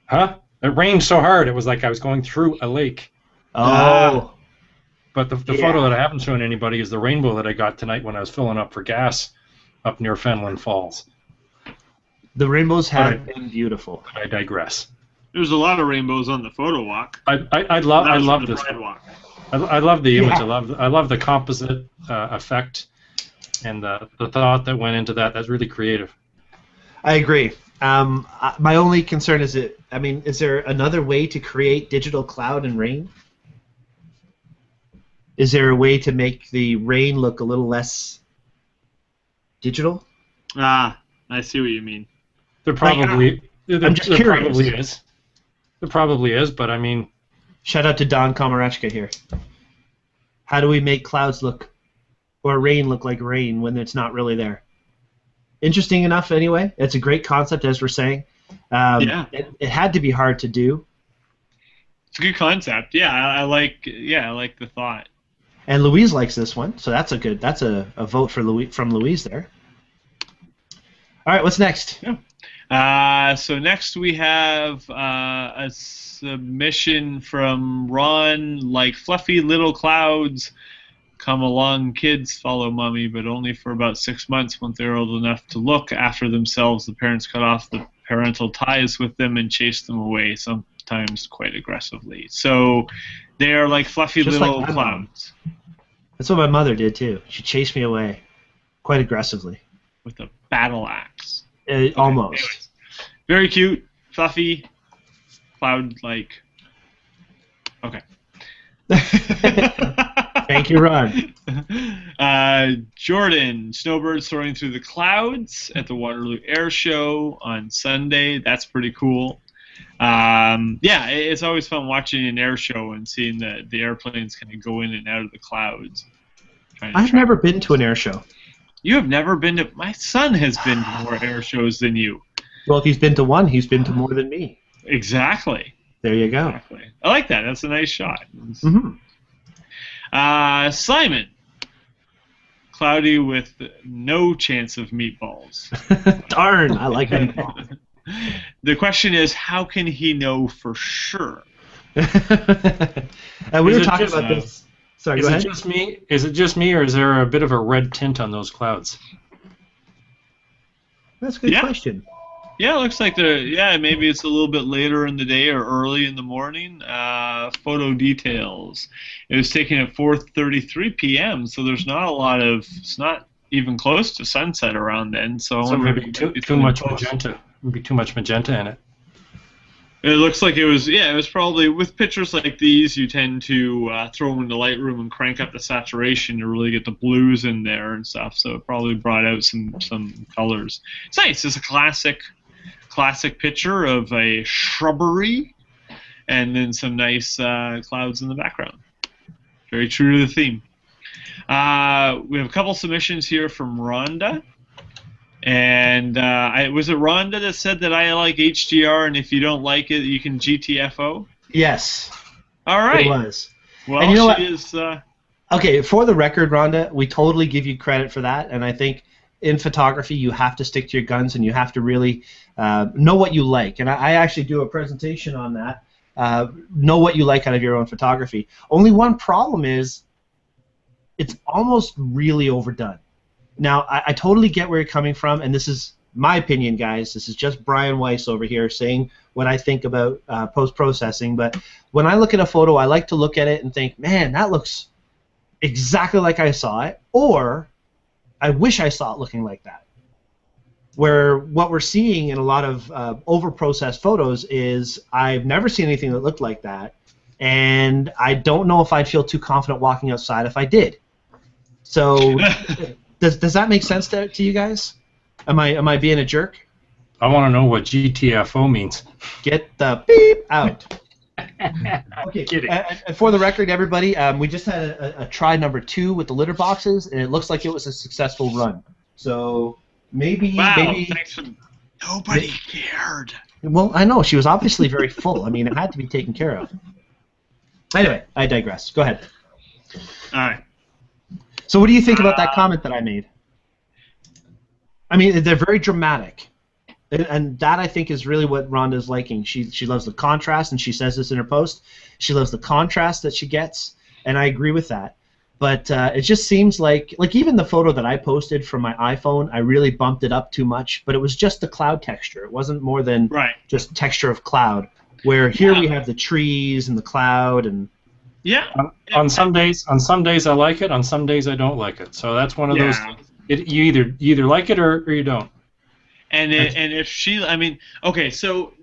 Huh? It rained so hard, it was like I was going through a lake. Oh. But the photo that I haven't shown anybody is the rainbow that I got tonight when I was filling up for gas up near Fenelon Falls. The rainbows have been beautiful. I digress. There's a lot of rainbows on the photo walk. I love this. Walk. I love the image. I love the composite effect and the thought that went into that. That's really creative. I agree. My only concern is is there another way to create digital cloud and rain? Is there a way to make the rain look a little less digital? Ah, I see what you mean. There probably, I'm just curious. Probably is. There probably is, but I mean... Shout out to Don Komarechka here. How do we make clouds look, or rain look like rain when it's not really there? Interesting enough anyway. It's a great concept, as we're saying. It had to be hard to do. It's a good concept. Yeah, I like the thought. And Louise likes this one, so that's a vote for from Louise there. All right, what's next? Yeah. So next we have a submission from Ron, like fluffy little clouds. Come along, kids, follow mommy, but only for about 6 months. Once they're old enough to look after themselves, the parents cut off the parental ties with them and chase them away, sometimes quite aggressively. So they are like fluffy Just little like clouds. That's what my mother did too. She chased me away quite aggressively. With a battle axe. Almost. Anyways, very cute, fluffy, cloud-like. Okay. Thank you, Ron. Jordan, snowbirds soaring through the clouds at the Waterloo Air Show on Sunday. That's pretty cool. It's always fun watching an air show and seeing the airplanes kind of go in and out of the clouds. I've never been to an air show. You have never been to... My son has been to more air shows than you. Well, if he's been to one, he's been to more than me. Exactly. There you go. Exactly. I like that. That's a nice shot. Mm-hmm. Simon. Cloudy with no chance of meatballs. Darn, I like meatballs. The question is, how can he know for sure? We were talking about this. Sorry, go ahead. Is it just me, or is there a bit of a red tint on those clouds? That's a good question. Yeah, it looks like maybe it's a little bit later in the day or early in the morning. Photo details. It was taken at 4:33 p.m., so there's not a lot of... It's not even close to sunset around then, so maybe too much magenta. Maybe too much magenta in it. It looks like it was probably, with pictures like these, you tend to throw them in the Lightroom and crank up the saturation to really get the blues in there and stuff, so it probably brought out some colors. It's nice. It's a classic picture of a shrubbery and then some nice clouds in the background. Very true to the theme. We have a couple submissions here from Rhonda. And was it Rhonda that said that I like HDR, and if you don't like it, you can GTFO? Yes. All right. It was. Well, and you know she is... Okay, for the record, Rhonda, we totally give you credit for that, and I think in photography you have to stick to your guns and you have to really know what you like. And I actually do a presentation on that. Know what you like out of your own photography. Only one problem is it's almost really overdone. Now, I totally get where you're coming from, and this is my opinion, guys. This is just Brian Weiss over here saying what I think about post-processing. But when I look at a photo, I like to look at it and think, man, that looks exactly like I saw it, or I wish I saw it looking like that. Where what we're seeing in a lot of over-processed photos is I've never seen anything that looked like that, and I don't know if I'd feel too confident walking outside if I did. So... Does that make sense to you guys? Am I being a jerk? I want to know what GTFO means. Get the beep out. Okay. Kidding. And for the record, everybody, we just had a try number 2 with the litter boxes, and it looks like it was a successful run. So maybe. Thanks for... Nobody cared. Well, I know she was obviously very full. I mean, it had to be taken care of. Anyway, I digress. Go ahead. All right. So what do you think about that comment that I made? I mean, they're very dramatic. And that, I think, is really what Rhonda's liking. She loves the contrast, and she says this in her post. She loves the contrast that she gets. and I agree with that. But it just seems like even the photo that I posted from my iPhone, I really bumped it up too much, but it was just the cloud texture. It wasn't more than just texture of cloud. Where here we have the trees and the cloud and. Yeah. On some days I like it. On some days I don't like it. So that's one of those. You either like it or you don't. And if she, I mean, okay, so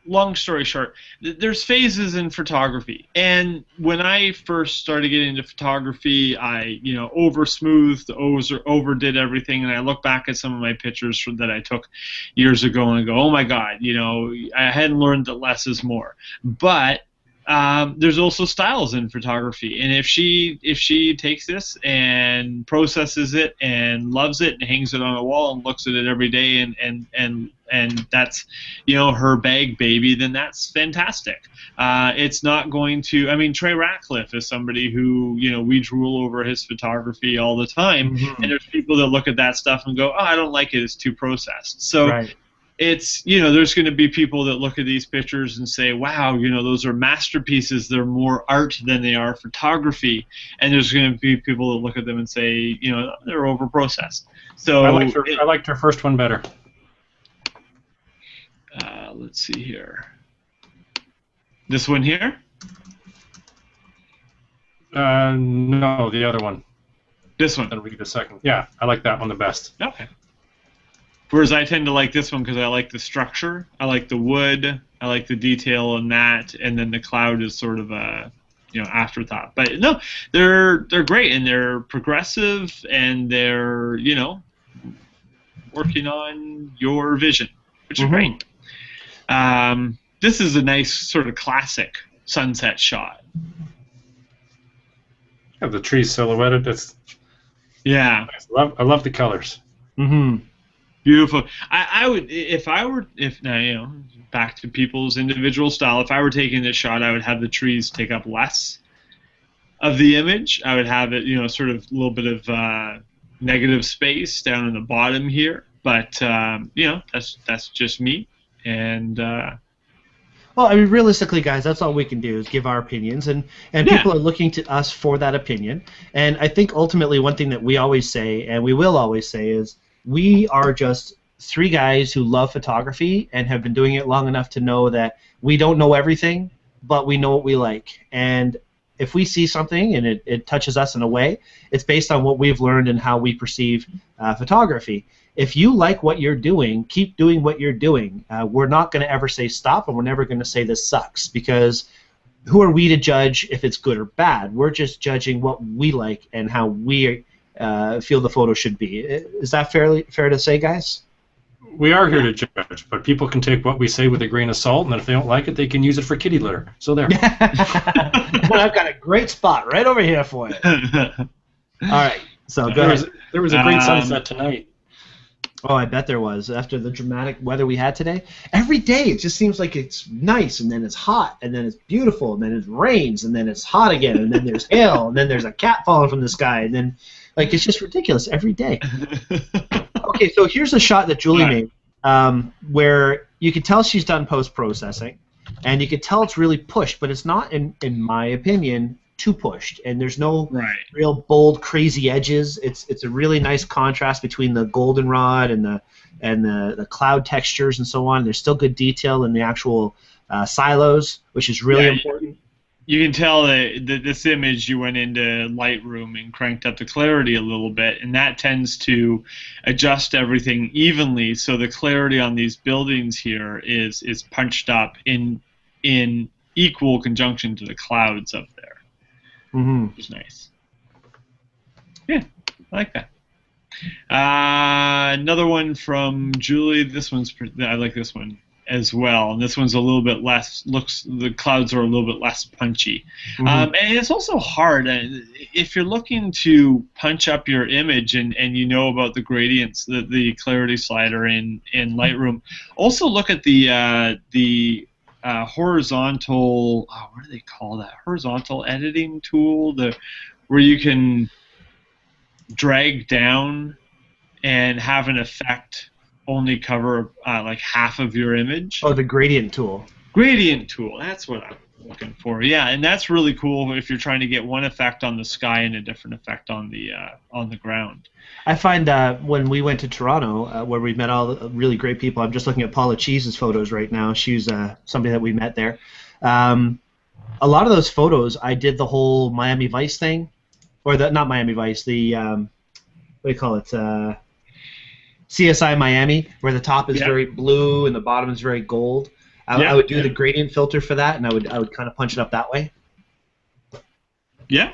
long story short, there's phases in photography, and when I first started getting into photography, I over smoothed, overdid everything, and I look back at some of my pictures that I took years ago and I go, oh my God, I hadn't learned that less is more. But there's also styles in photography, and if she takes this and processes it and loves it and hangs it on a wall and looks at it every day and that's her bag baby, then that's fantastic. It's not going to. I mean, Trey Ratcliffe is somebody who we drool over his photography all the time, and there's people that look at that stuff and go, oh, I don't like it, it's too processed. So. It's there's going to be people that look at these pictures and say, wow, those are masterpieces, they're more art than they are photography, and there's going to be people that look at them and say, they're over processed. So I liked her first one better. Let's see here. This one here? No, the other one. This one. I'll read the second. Yeah, I like that one the best. Okay. Whereas I tend to like this one because I like the structure, I like the wood, I like the detail in that, and then the cloud is sort of a afterthought. But no, they're great, and they're progressive, and they're working on your vision, which is great. This is a nice sort of classic sunset shot. Yeah, the trees silhouetted. Yeah. I love the colors. Beautiful. I would, now, back to people's individual style, if I were taking this shot, I would have the trees take up less of the image. I would have it, sort of a little bit of negative space down in the bottom here. But, that's just me. And, well, I mean, realistically, guys, that's all we can do is give our opinions, and people are looking to us for that opinion. And I think ultimately one thing that we always say, and we will always say, is we are just three guys who love photography and have been doing it long enough to know that we don't know everything, but we know what we like. And if we see something and it touches us in a way, it's based on what we've learned and how we perceive photography. If you like what you're doing, keep doing what you're doing. We're not going to ever say stop, and we're never going to say this sucks, because who are we to judge if it's good or bad? We're just judging what we like and how we feel the photo should be. Is that fair to say, guys? We are here to judge, but people can take what we say with a grain of salt, and if they don't like it, they can use it for kitty litter. So there. Well, I've got a great spot right over here for you. All right, so go ahead. There was a great sunset tonight. Oh, I bet there was. After the dramatic weather we had today, every day it just seems like it's nice, and then it's hot, and then it's beautiful, and then it rains, and then it's hot again, and then there's hail, and then there's a cat falling from the sky, and then it's just ridiculous every day. Okay, so here's a shot that Julie made, where you can tell she's done post-processing, and you can tell it's really pushed, but it's not, in my opinion, too pushed, and there's no real bold, crazy edges. It's a really nice contrast between the goldenrod and the cloud textures and so on. There's still good detail in the actual silos, which is really important. You can tell that this image, you went into Lightroom and cranked up the clarity a little bit, and that tends to adjust everything evenly, so the clarity on these buildings here is punched up in equal conjunction to the clouds up there. Which is nice. Yeah, I like that. Another one from Julie. I like this one as well. And this one's a little bit less. The clouds are a little bit less punchy. And it's also hard if you're looking to punch up your image and you know about the gradients, the clarity slider in Lightroom. Also look at the horizontal, what do they call that? Horizontal editing tool, where you can drag down and have an effect only cover like half of your image. Oh, the gradient tool. Gradient tool. That's what looking for. Yeah, and that's really cool if you're trying to get one effect on the sky and a different effect on the ground. I find when we went to Toronto, where we met all the really great people, I'm just looking at Paula Cheese's photos right now. She's somebody that we met there. A lot of those photos, I did the whole Miami Vice thing, or not Miami Vice, the what do you call it? CSI Miami, where the top is very blue and the bottom is very gold. I would do the gradient filter for that, and I would kind of punch it up that way. Yeah.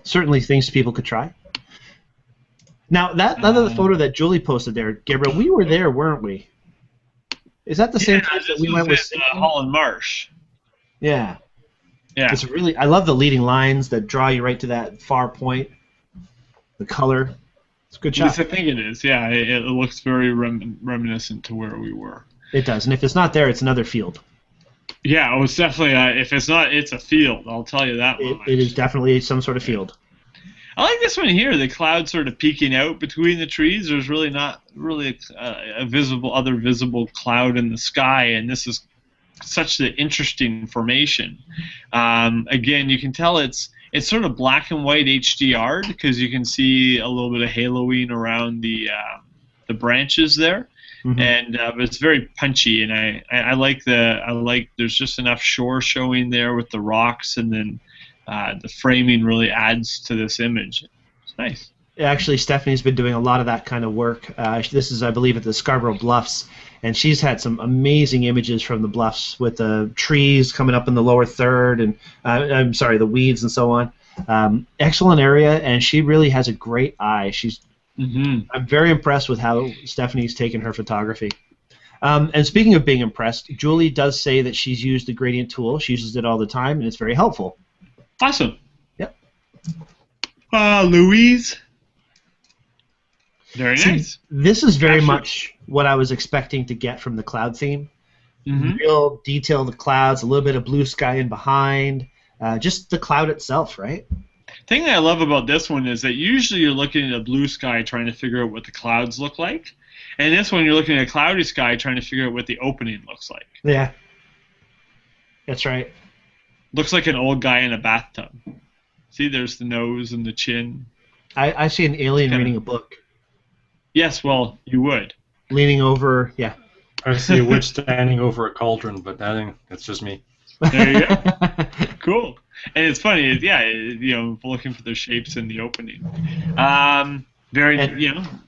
Certainly things people could try. Now, that other photo that Julie posted there, Gabriel, we were there, weren't we? Is that the same place that we went with Holland Marsh? Yeah. Yeah. It's really, I love the leading lines that draw you right to that far point. The color. It's a good shot. Yes, I think it is. Yeah, it looks very reminiscent to where we were. It does, and if it's not there, it's another field. Yeah, it's definitely. If it's not, it's a field. I'll tell you that much. It is definitely some sort of field. I like this one here. The clouds sort of peeking out between the trees. There's really not really a other visible cloud in the sky, and this is such an interesting formation. Again, you can tell it's sort of black and white HDR because you can see a little bit of haloing around the branches there. Mm-hmm. And but it's very punchy, and I like there's just enough shore showing there with the rocks, and then the framing really adds to this image. It's nice. Actually, Stephanie's been doing a lot of that kind of work. This is, I believe, at the Scarborough Bluffs, and she's had some amazing images from the bluffs with the trees coming up in the lower third, and I'm sorry, the weeds and so on. Excellent area, and she really has a great eye. I'm very impressed with how Stephanie's taken her photography. And speaking of being impressed, Julie does say that she's used the gradient tool. She uses it all the time, and it's very helpful. Awesome. Yep. Louise. Very nice. This is very much what I was expecting to get from the cloud theme. Mm-hmm. Real detail in the clouds, a little bit of blue sky in behind, just the cloud itself, right? The thing that I love about this one is that usually you're looking at a blue sky trying to figure out what the clouds look like. And this one you're looking at a cloudy sky trying to figure out what the opening looks like. Yeah. That's right. Looks like an old guy in a bathtub. See, there's the nose and the chin. I see an alien reading a book. Yes, well, you would. Leaning over, yeah. I see a witch standing over a cauldron, but I think that's just me. There you go. Cool. And it's funny, looking for the shapes in the opening.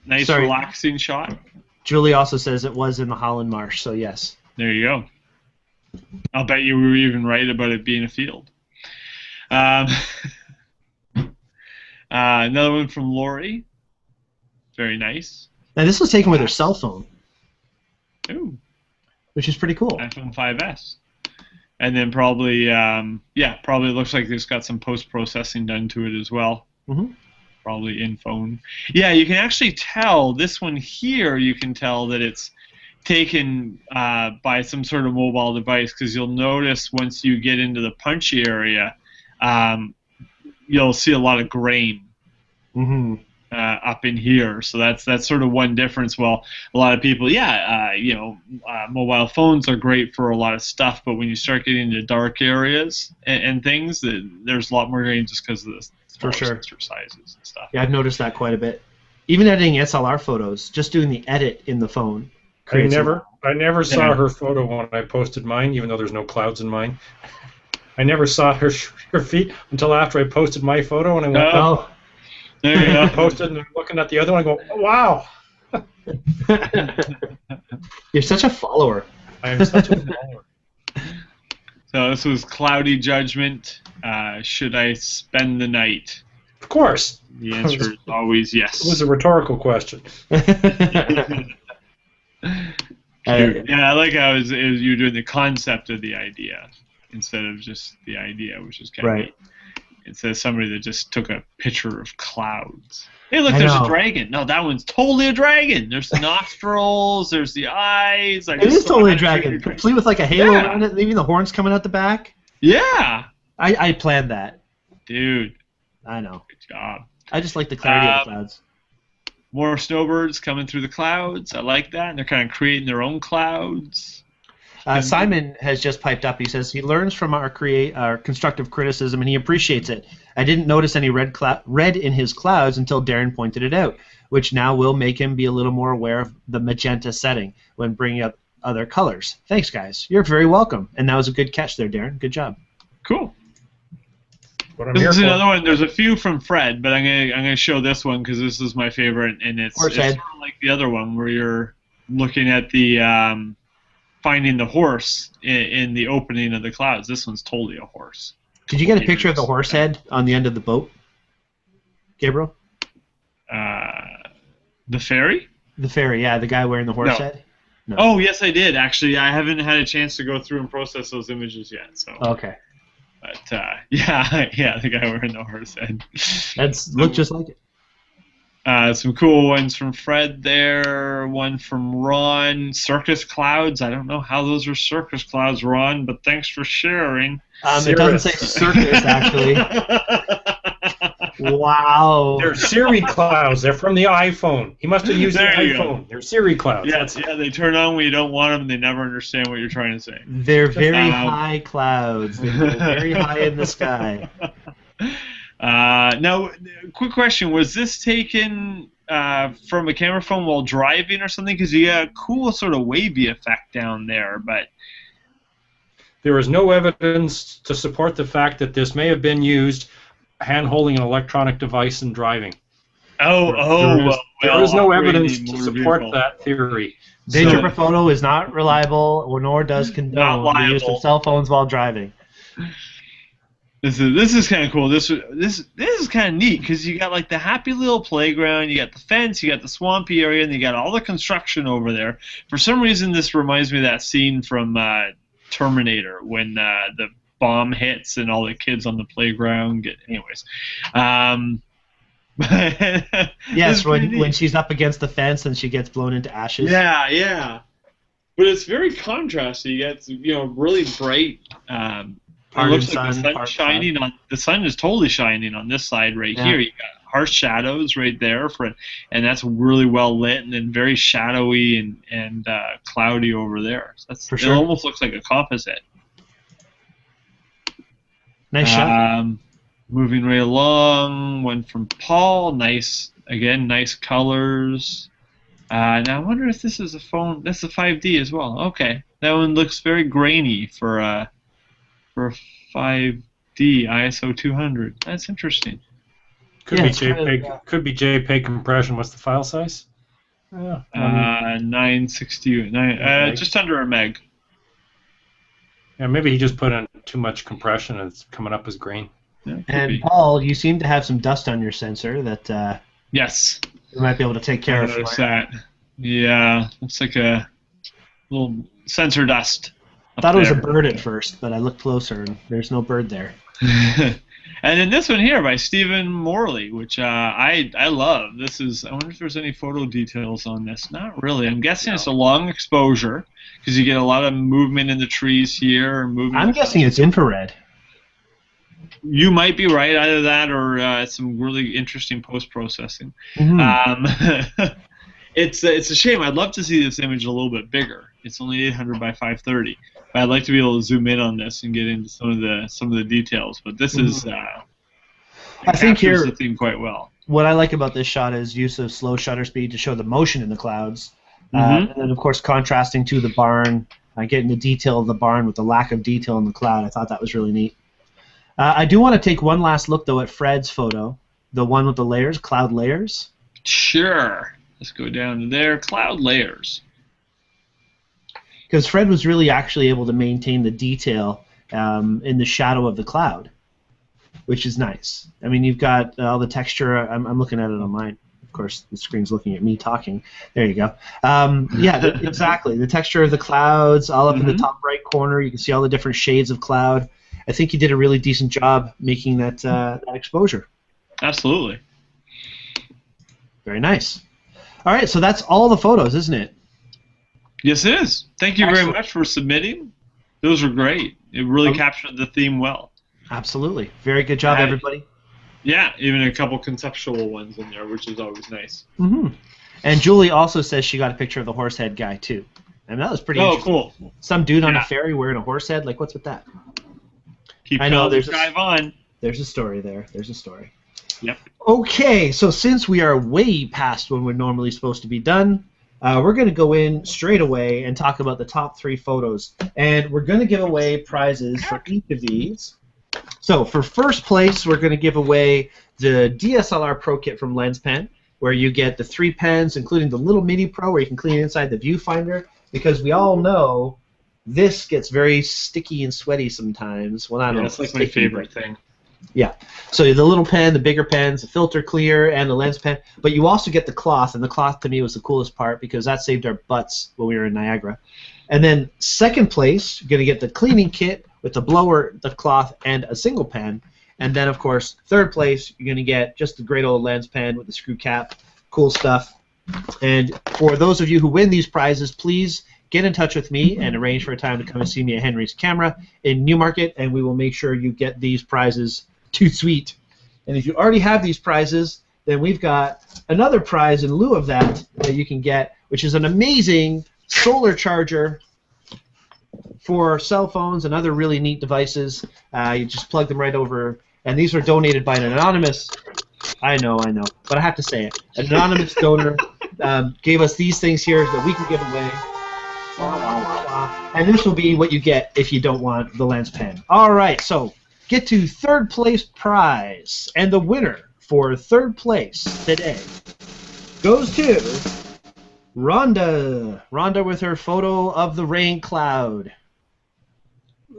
Nice, relaxing shot. Julie also says it was in the Holland Marsh, so yes. There you go. I'll bet you were even right about it being a field. Another one from Lori. Very nice. Now this was taken with her cell phone. Ooh. Which is pretty cool. iPhone 5S. And then probably looks like it's got some post-processing done to it as well. Mm-hmm. Probably in phone. Yeah, you can actually tell, this one here, you can tell that it's taken by some sort of mobile device, because you'll notice once you get into the punchy area, you'll see a lot of grain. Mm-hmm. Up in here, so that's sort of one difference. Well, a lot of people, mobile phones are great for a lot of stuff, but when you start getting into dark areas and things, there's a lot more grain just because of the sensor sizes and stuff. Yeah, I've noticed that quite a bit. Even editing SLR photos, just doing the edit in the phone. I never saw her photo when I posted mine, even though there's no clouds in mine. I never saw her feet until after I posted my photo, and I went, oh. There you go. I posted and I'm looking at the other one and go, oh, wow. You're such a follower. I am such a follower. So this was Cloudy Judgment. Should I spend the night? Of course. The answer is always yes. It was a rhetorical question. Yeah, I like how you were doing the concept of the idea instead of just the idea, which is kind of neat. It says somebody that just took a picture of clouds. Hey, look, there's a dragon. No, that one's totally a dragon. There's the nostrils. There's the eyes. It is totally a dragon, complete with like a halo around it, even the horns coming out the back. Yeah. I planned that. Dude. I know. Good job. I just like the clarity of the clouds. More snowbirds coming through the clouds. I like that. And they're kind of creating their own clouds. Simon has just piped up. He says he learns from our constructive criticism and he appreciates it. I didn't notice any red in his clouds until Darren pointed it out, which now will make him be a little more aware of the magenta setting when bringing up other colors. Thanks, guys. You're very welcome. And that was a good catch there, Darren. Good job. Cool. This is another one. There's a few from Fred, but I'm gonna show this one because this is my favorite, and it's sort of like the other one where you're looking at the finding the horse in the opening of the clouds. This one's totally a horse. Did you get a picture of the horse head on the end of the boat, Gabriel? The ferry? The ferry, yeah. The guy wearing the horse head? No. Oh, yes, I did. Actually, I haven't had a chance to go through and process those images yet. So. Okay. But, yeah, the guy wearing the horse head. Looked just like it. Some cool ones from Fred there. One from Ron. Circus clouds. I don't know how those are circus clouds, Ron, but thanks for sharing. It doesn't say circus, actually. Wow. They're Siri clouds. They're from the iPhone. He must have used the iPhone. They're Siri clouds. Yeah, they turn on when you don't want them. They never understand what you're trying to say. They're very high clouds. They go very high in the sky. Now, quick question. Was this taken from a camera phone while driving or something? Because you got a cool sort of wavy effect down there, but... There is no evidence to support the fact that this may have been used hand-holding an electronic device and driving. There is no evidence to support that theory. Daytripper Photo is not reliable, nor does condone the use of cell phones while driving. This is kind of cool. This is kind of neat because you got like the happy little playground, you got the fence, you got the swampy area, and you got all the construction over there. For some reason, this reminds me of that scene from Terminator when the bomb hits and all the kids on the playground get. Anyways, yes, when she's up against the fence and she gets blown into ashes. Yeah. But it's very contrasty. You get really bright. It looks like the sun's shining on. The sun is totally shining on this side right here. You got harsh shadows right there and that's really well lit, and then very shadowy and cloudy over there. So that's It almost looks like a composite. Nice shot. Moving right along, one from Paul. Nice colors. Now I wonder if this is a phone. That's a 5D as well. Okay, that one looks very grainy for a 5D ISO 200. That's interesting. Could be JPEG. Could be JPEG compression. What's the file size? 960. Just under a meg. Yeah, maybe he just put in too much compression and it's coming up as green. Yeah, and Paul, you seem to have some dust on your sensor that yes, we might be able to take care of. Notice that. Yeah, looks like a little sensor dust. I thought it was a bird at first, but I looked closer and there's no bird there. And then this one here by Stephen Morley, which I love. I wonder if there's any photo details on this. Not really. I'm guessing it's a long exposure because you get a lot of movement in the trees here. I'm guessing it's infrared. You might be right. Either that or some really interesting post-processing. Mm-hmm. It's a shame. I'd love to see this image a little bit bigger. It's only 800 by 530. But I'd like to be able to zoom in on this and get into some of the details. But this is I think here the theme quite well. What I like about this shot is use of slow shutter speed to show the motion in the clouds, and then of course contrasting to the barn, getting the detail of the barn with the lack of detail in the cloud. I thought that was really neat. I do want to take one last look though at Fred's photo, the one with the layers, cloud layers. Sure. Let's go down to there, cloud layers. Because Fred was really actually able to maintain the detail in the shadow of the cloud, which is nice. I mean, you've got all the texture. I'm looking at it on mine. Of course, the screen's looking at me talking. There you go. Exactly. The texture of the clouds, all up in the top right corner. You can see all the different shades of cloud. I think you did a really decent job making that exposure. Absolutely. Very nice. All right, so that's all the photos, isn't it? Yes, it is. Thank you very much for submitting. Those were great. It really captured the theme well. Absolutely. Very good job, everybody. Yeah, even a couple conceptual ones in there, which is always nice. And Julie also says she got a picture of the horse head guy, too. And that was pretty Oh, interesting. cool. Some dude on a Yeah. ferry wearing a horse head. Like, what's with that? Keep I know, telling there's this guy Vaughan. There's a story there. There's a story. Yep. Okay, so since we are way past when we're normally supposed to be done, we're going to go in straight away and talk about the top 3 photos. And we're going to give away prizes for each of these. So for first place, we're going to give away the DSLR Pro Kit from LensPen, where you get the 3 pens, including the little Mini Pro, where you can clean inside the viewfinder, because we all know this gets very sticky and sweaty sometimes. Well, I don't know. That's like my favorite thing. Yeah. So the little pen, the bigger pens, the filter clear, and the lens pen. But you also get the cloth, and the cloth to me was the coolest part because that saved our butts when we were in Niagara. And then second place, you're going to get the cleaning kit with the blower, the cloth, and a single pen. And then, of course, third place, you're going to get just the great old lens pen with the screw cap. Cool stuff. And for those of you who win these prizes, please get in touch with me and arrange for a time to come and see me at Henry's Camera in Newmarket, and we will make sure you get these prizes too sweet. And if you already have these prizes, then we've got another prize in lieu of that that you can get, which is an amazing solar charger for cell phones and other really neat devices. You just plug them right over, and these were donated by an anonymous. I know, but I have to say it. An anonymous donor gave us these things here that we can give away. And this will be what you get if you don't want the lens pen. All right, so get to third place prize, and the winner for third place today goes to Rhonda. Rhonda with her photo of the rain cloud.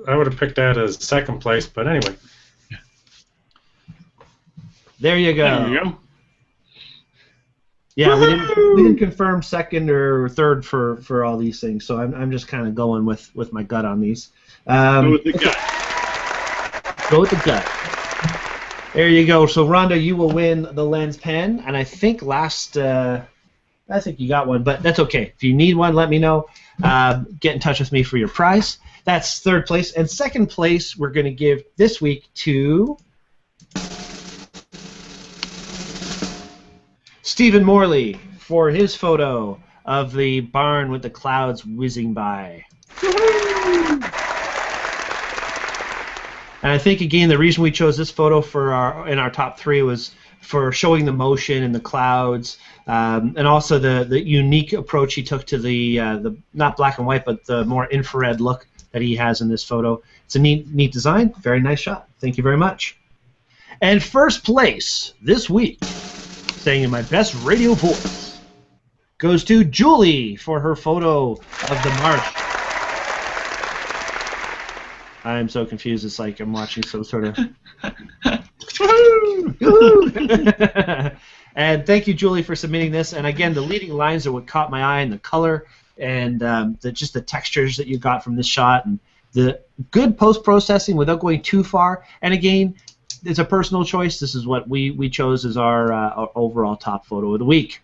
I would have picked that as second place, but anyway. There you go. There you go. Yeah, we didn't confirm second or third for all these things, so I'm just kind of going with my gut on these. Go with the gut. Go with the gut. There you go. So Rhonda, you will win the lens pen, and I think I think you got one, but that's okay. If you need one, let me know. Get in touch with me for your prize. That's third place, and second place we're going to give this week to Stephen Morley for his photo of the barn with the clouds whizzing by. And I think, again, the reason we chose this photo for in our top 3 was for showing the motion and the clouds, and also the unique approach he took to the not black and white, but the more infrared look that he has in this photo. It's a neat design. Very nice shot. Thank you very much. And first place this week, saying in my best radio voice, goes to Julie for her photo of the marsh. I'm so confused. It's like I'm watching some sort of... And thank you, Julie, for submitting this. And again, the leading lines are what caught my eye, and the color, and just the textures that you got from this shot, and the good post-processing without going too far. And again, it's a personal choice. This is what we chose as our overall top photo of the week.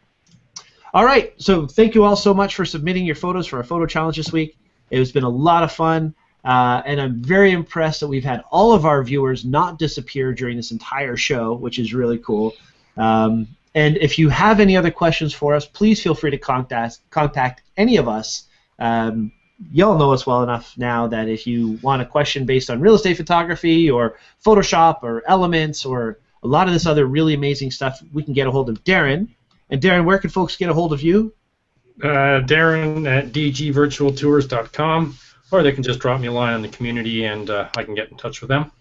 All right, so thank you all so much for submitting your photos for our photo challenge this week. It has been a lot of fun, and I'm very impressed that we've had all of our viewers not disappear during this entire show, which is really cool. And if you have any other questions for us, please feel free to contact any of us. Y'all know us well enough now that if you want a question based on real estate photography or Photoshop or Elements or a lot of this other really amazing stuff, we can get a hold of Darren. And Darren, where can folks get a hold of you? Darren at dgvirtualtours.com, or they can just drop me a line on the community and I can get in touch with them.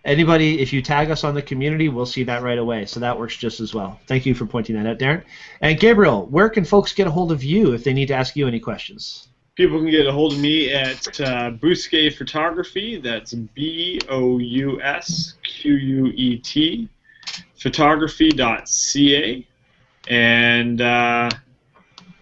Anybody, if you tag us on the community, we'll see that right away. So that works just as well. Thank you for pointing that out, Darren. And Gabriel, where can folks get a hold of you if they need to ask you any questions? People can get a hold of me at Bousquet Photography. That's Bousquet photography.ca. And there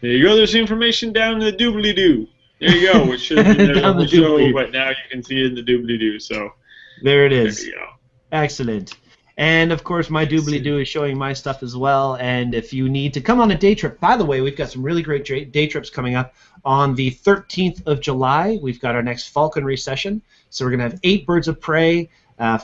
you go. There's information down in the doobly-doo. There you go. It should have been there on the show, but now you can see it in the doobly-doo. So there it is. There you go. Excellent. And, of course, my doobly-doo is showing my stuff as well. And if you need to come on a day trip, by the way, we've got some really great day trips coming up. On the 13th of July, we've got our next falconry session. So we're going to have 8 birds of prey,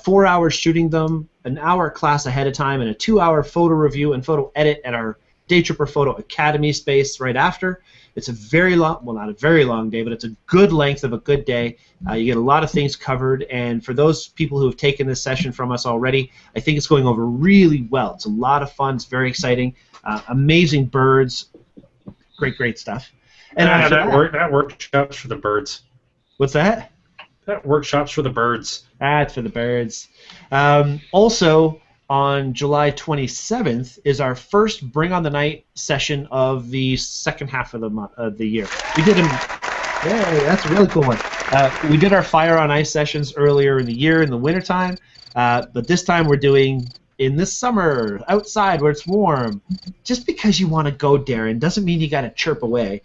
4 hours shooting them, an hour class ahead of time, and a 2-hour photo review and photo edit at our Daytripper Photo Academy space right after. It's a very long, well, not a very long day, but it's a good length of a good day. You get a lot of things covered, and for those people who have taken this session from us already, I think it's going over really well. It's a lot of fun. It's very exciting. Amazing birds. Great stuff. And that workshop's for the birds. What's that? That workshop's for the birds. It's for the birds. Also, on July 27th is our first Bring on the Night session of the second half of the month of the year. We did them. Yay, that's a really cool one. We did our Fire on Ice sessions earlier in the year in the wintertime, but this time we're doing in the summer, outside where it's warm. Just because you want to go, Darren, doesn't mean you got to chirp away.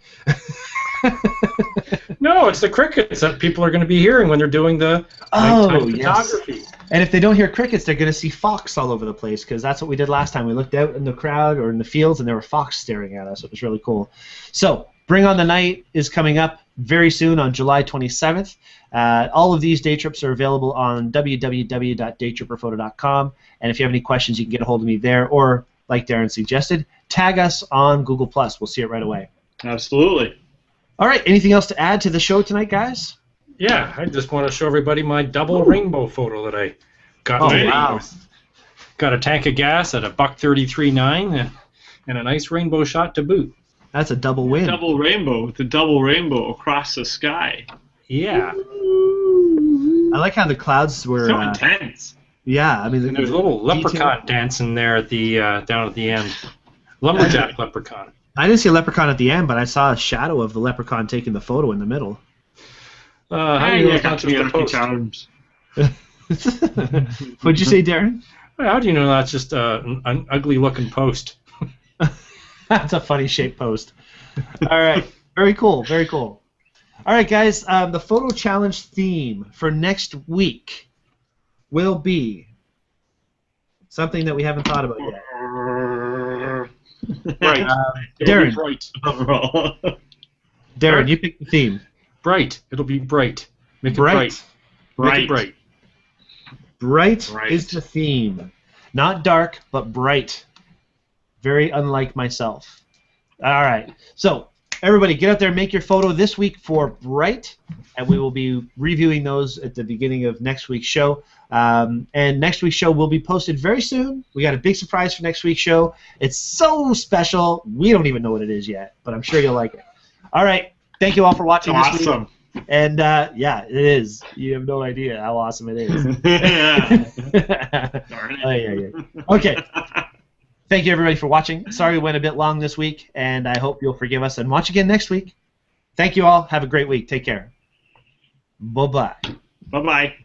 No, it's the crickets that people are going to be hearing when they're doing the nighttime photography. Yes. And if they don't hear crickets, they're going to see fox all over the place, because that's what we did last time. We looked out in the crowd or in the fields, and there were fox staring at us. It was really cool. So Bring on the Night is coming up very soon on July 27th. All of these day trips are available on www.daytripperphoto.com. And if you have any questions, you can get a hold of me there, or, like Darren suggested, tag us on Google+. We'll see it right away. Absolutely. All right, anything else to add to the show tonight, guys? Yeah, I just want to show everybody my double rainbow photo that I got. Oh, wow. Got a tank of gas at a $1.33.9 and a nice rainbow shot to boot. That's a double win. Double rainbow, the double rainbow across the sky. Yeah. I like how the clouds were... So intense. Yeah, I mean... And there's a little leprechaun dancing there at the down at the end. Lumberjack leprechaun. I didn't see a leprechaun at the end, but I saw a shadow of the leprechaun taking the photo in the middle. How do you know it's not just a post? What'd you say, Darren? How do you know that's just an ugly-looking post? That's a funny-shaped post. All right. Very cool. Very cool. All right, guys. The photo challenge theme for next week will be something that we haven't thought about yet. Bright. Darren. Bright. Darren, you pick the theme. Bright. It'll be bright. Make it Bright. bright. Make it bright. Bright is the theme. Not dark, but bright. Very unlike myself. All right. So, everybody, get out there and make your photo this week for Bright, and we will be reviewing those at the beginning of next week's show. And next week's show will be posted very soon. We got a big surprise for next week's show. It's so special. We don't even know what it is yet, but I'm sure you'll like it. All right. Thank you all for watching this week. Awesome. And, yeah, it is. You have no idea how awesome it is. Darn it. Okay. Thank you, everybody, for watching. Sorry we went a bit long this week, and I hope you'll forgive us and watch again next week. Thank you all. Have a great week. Take care. Bye-bye. Bye-bye.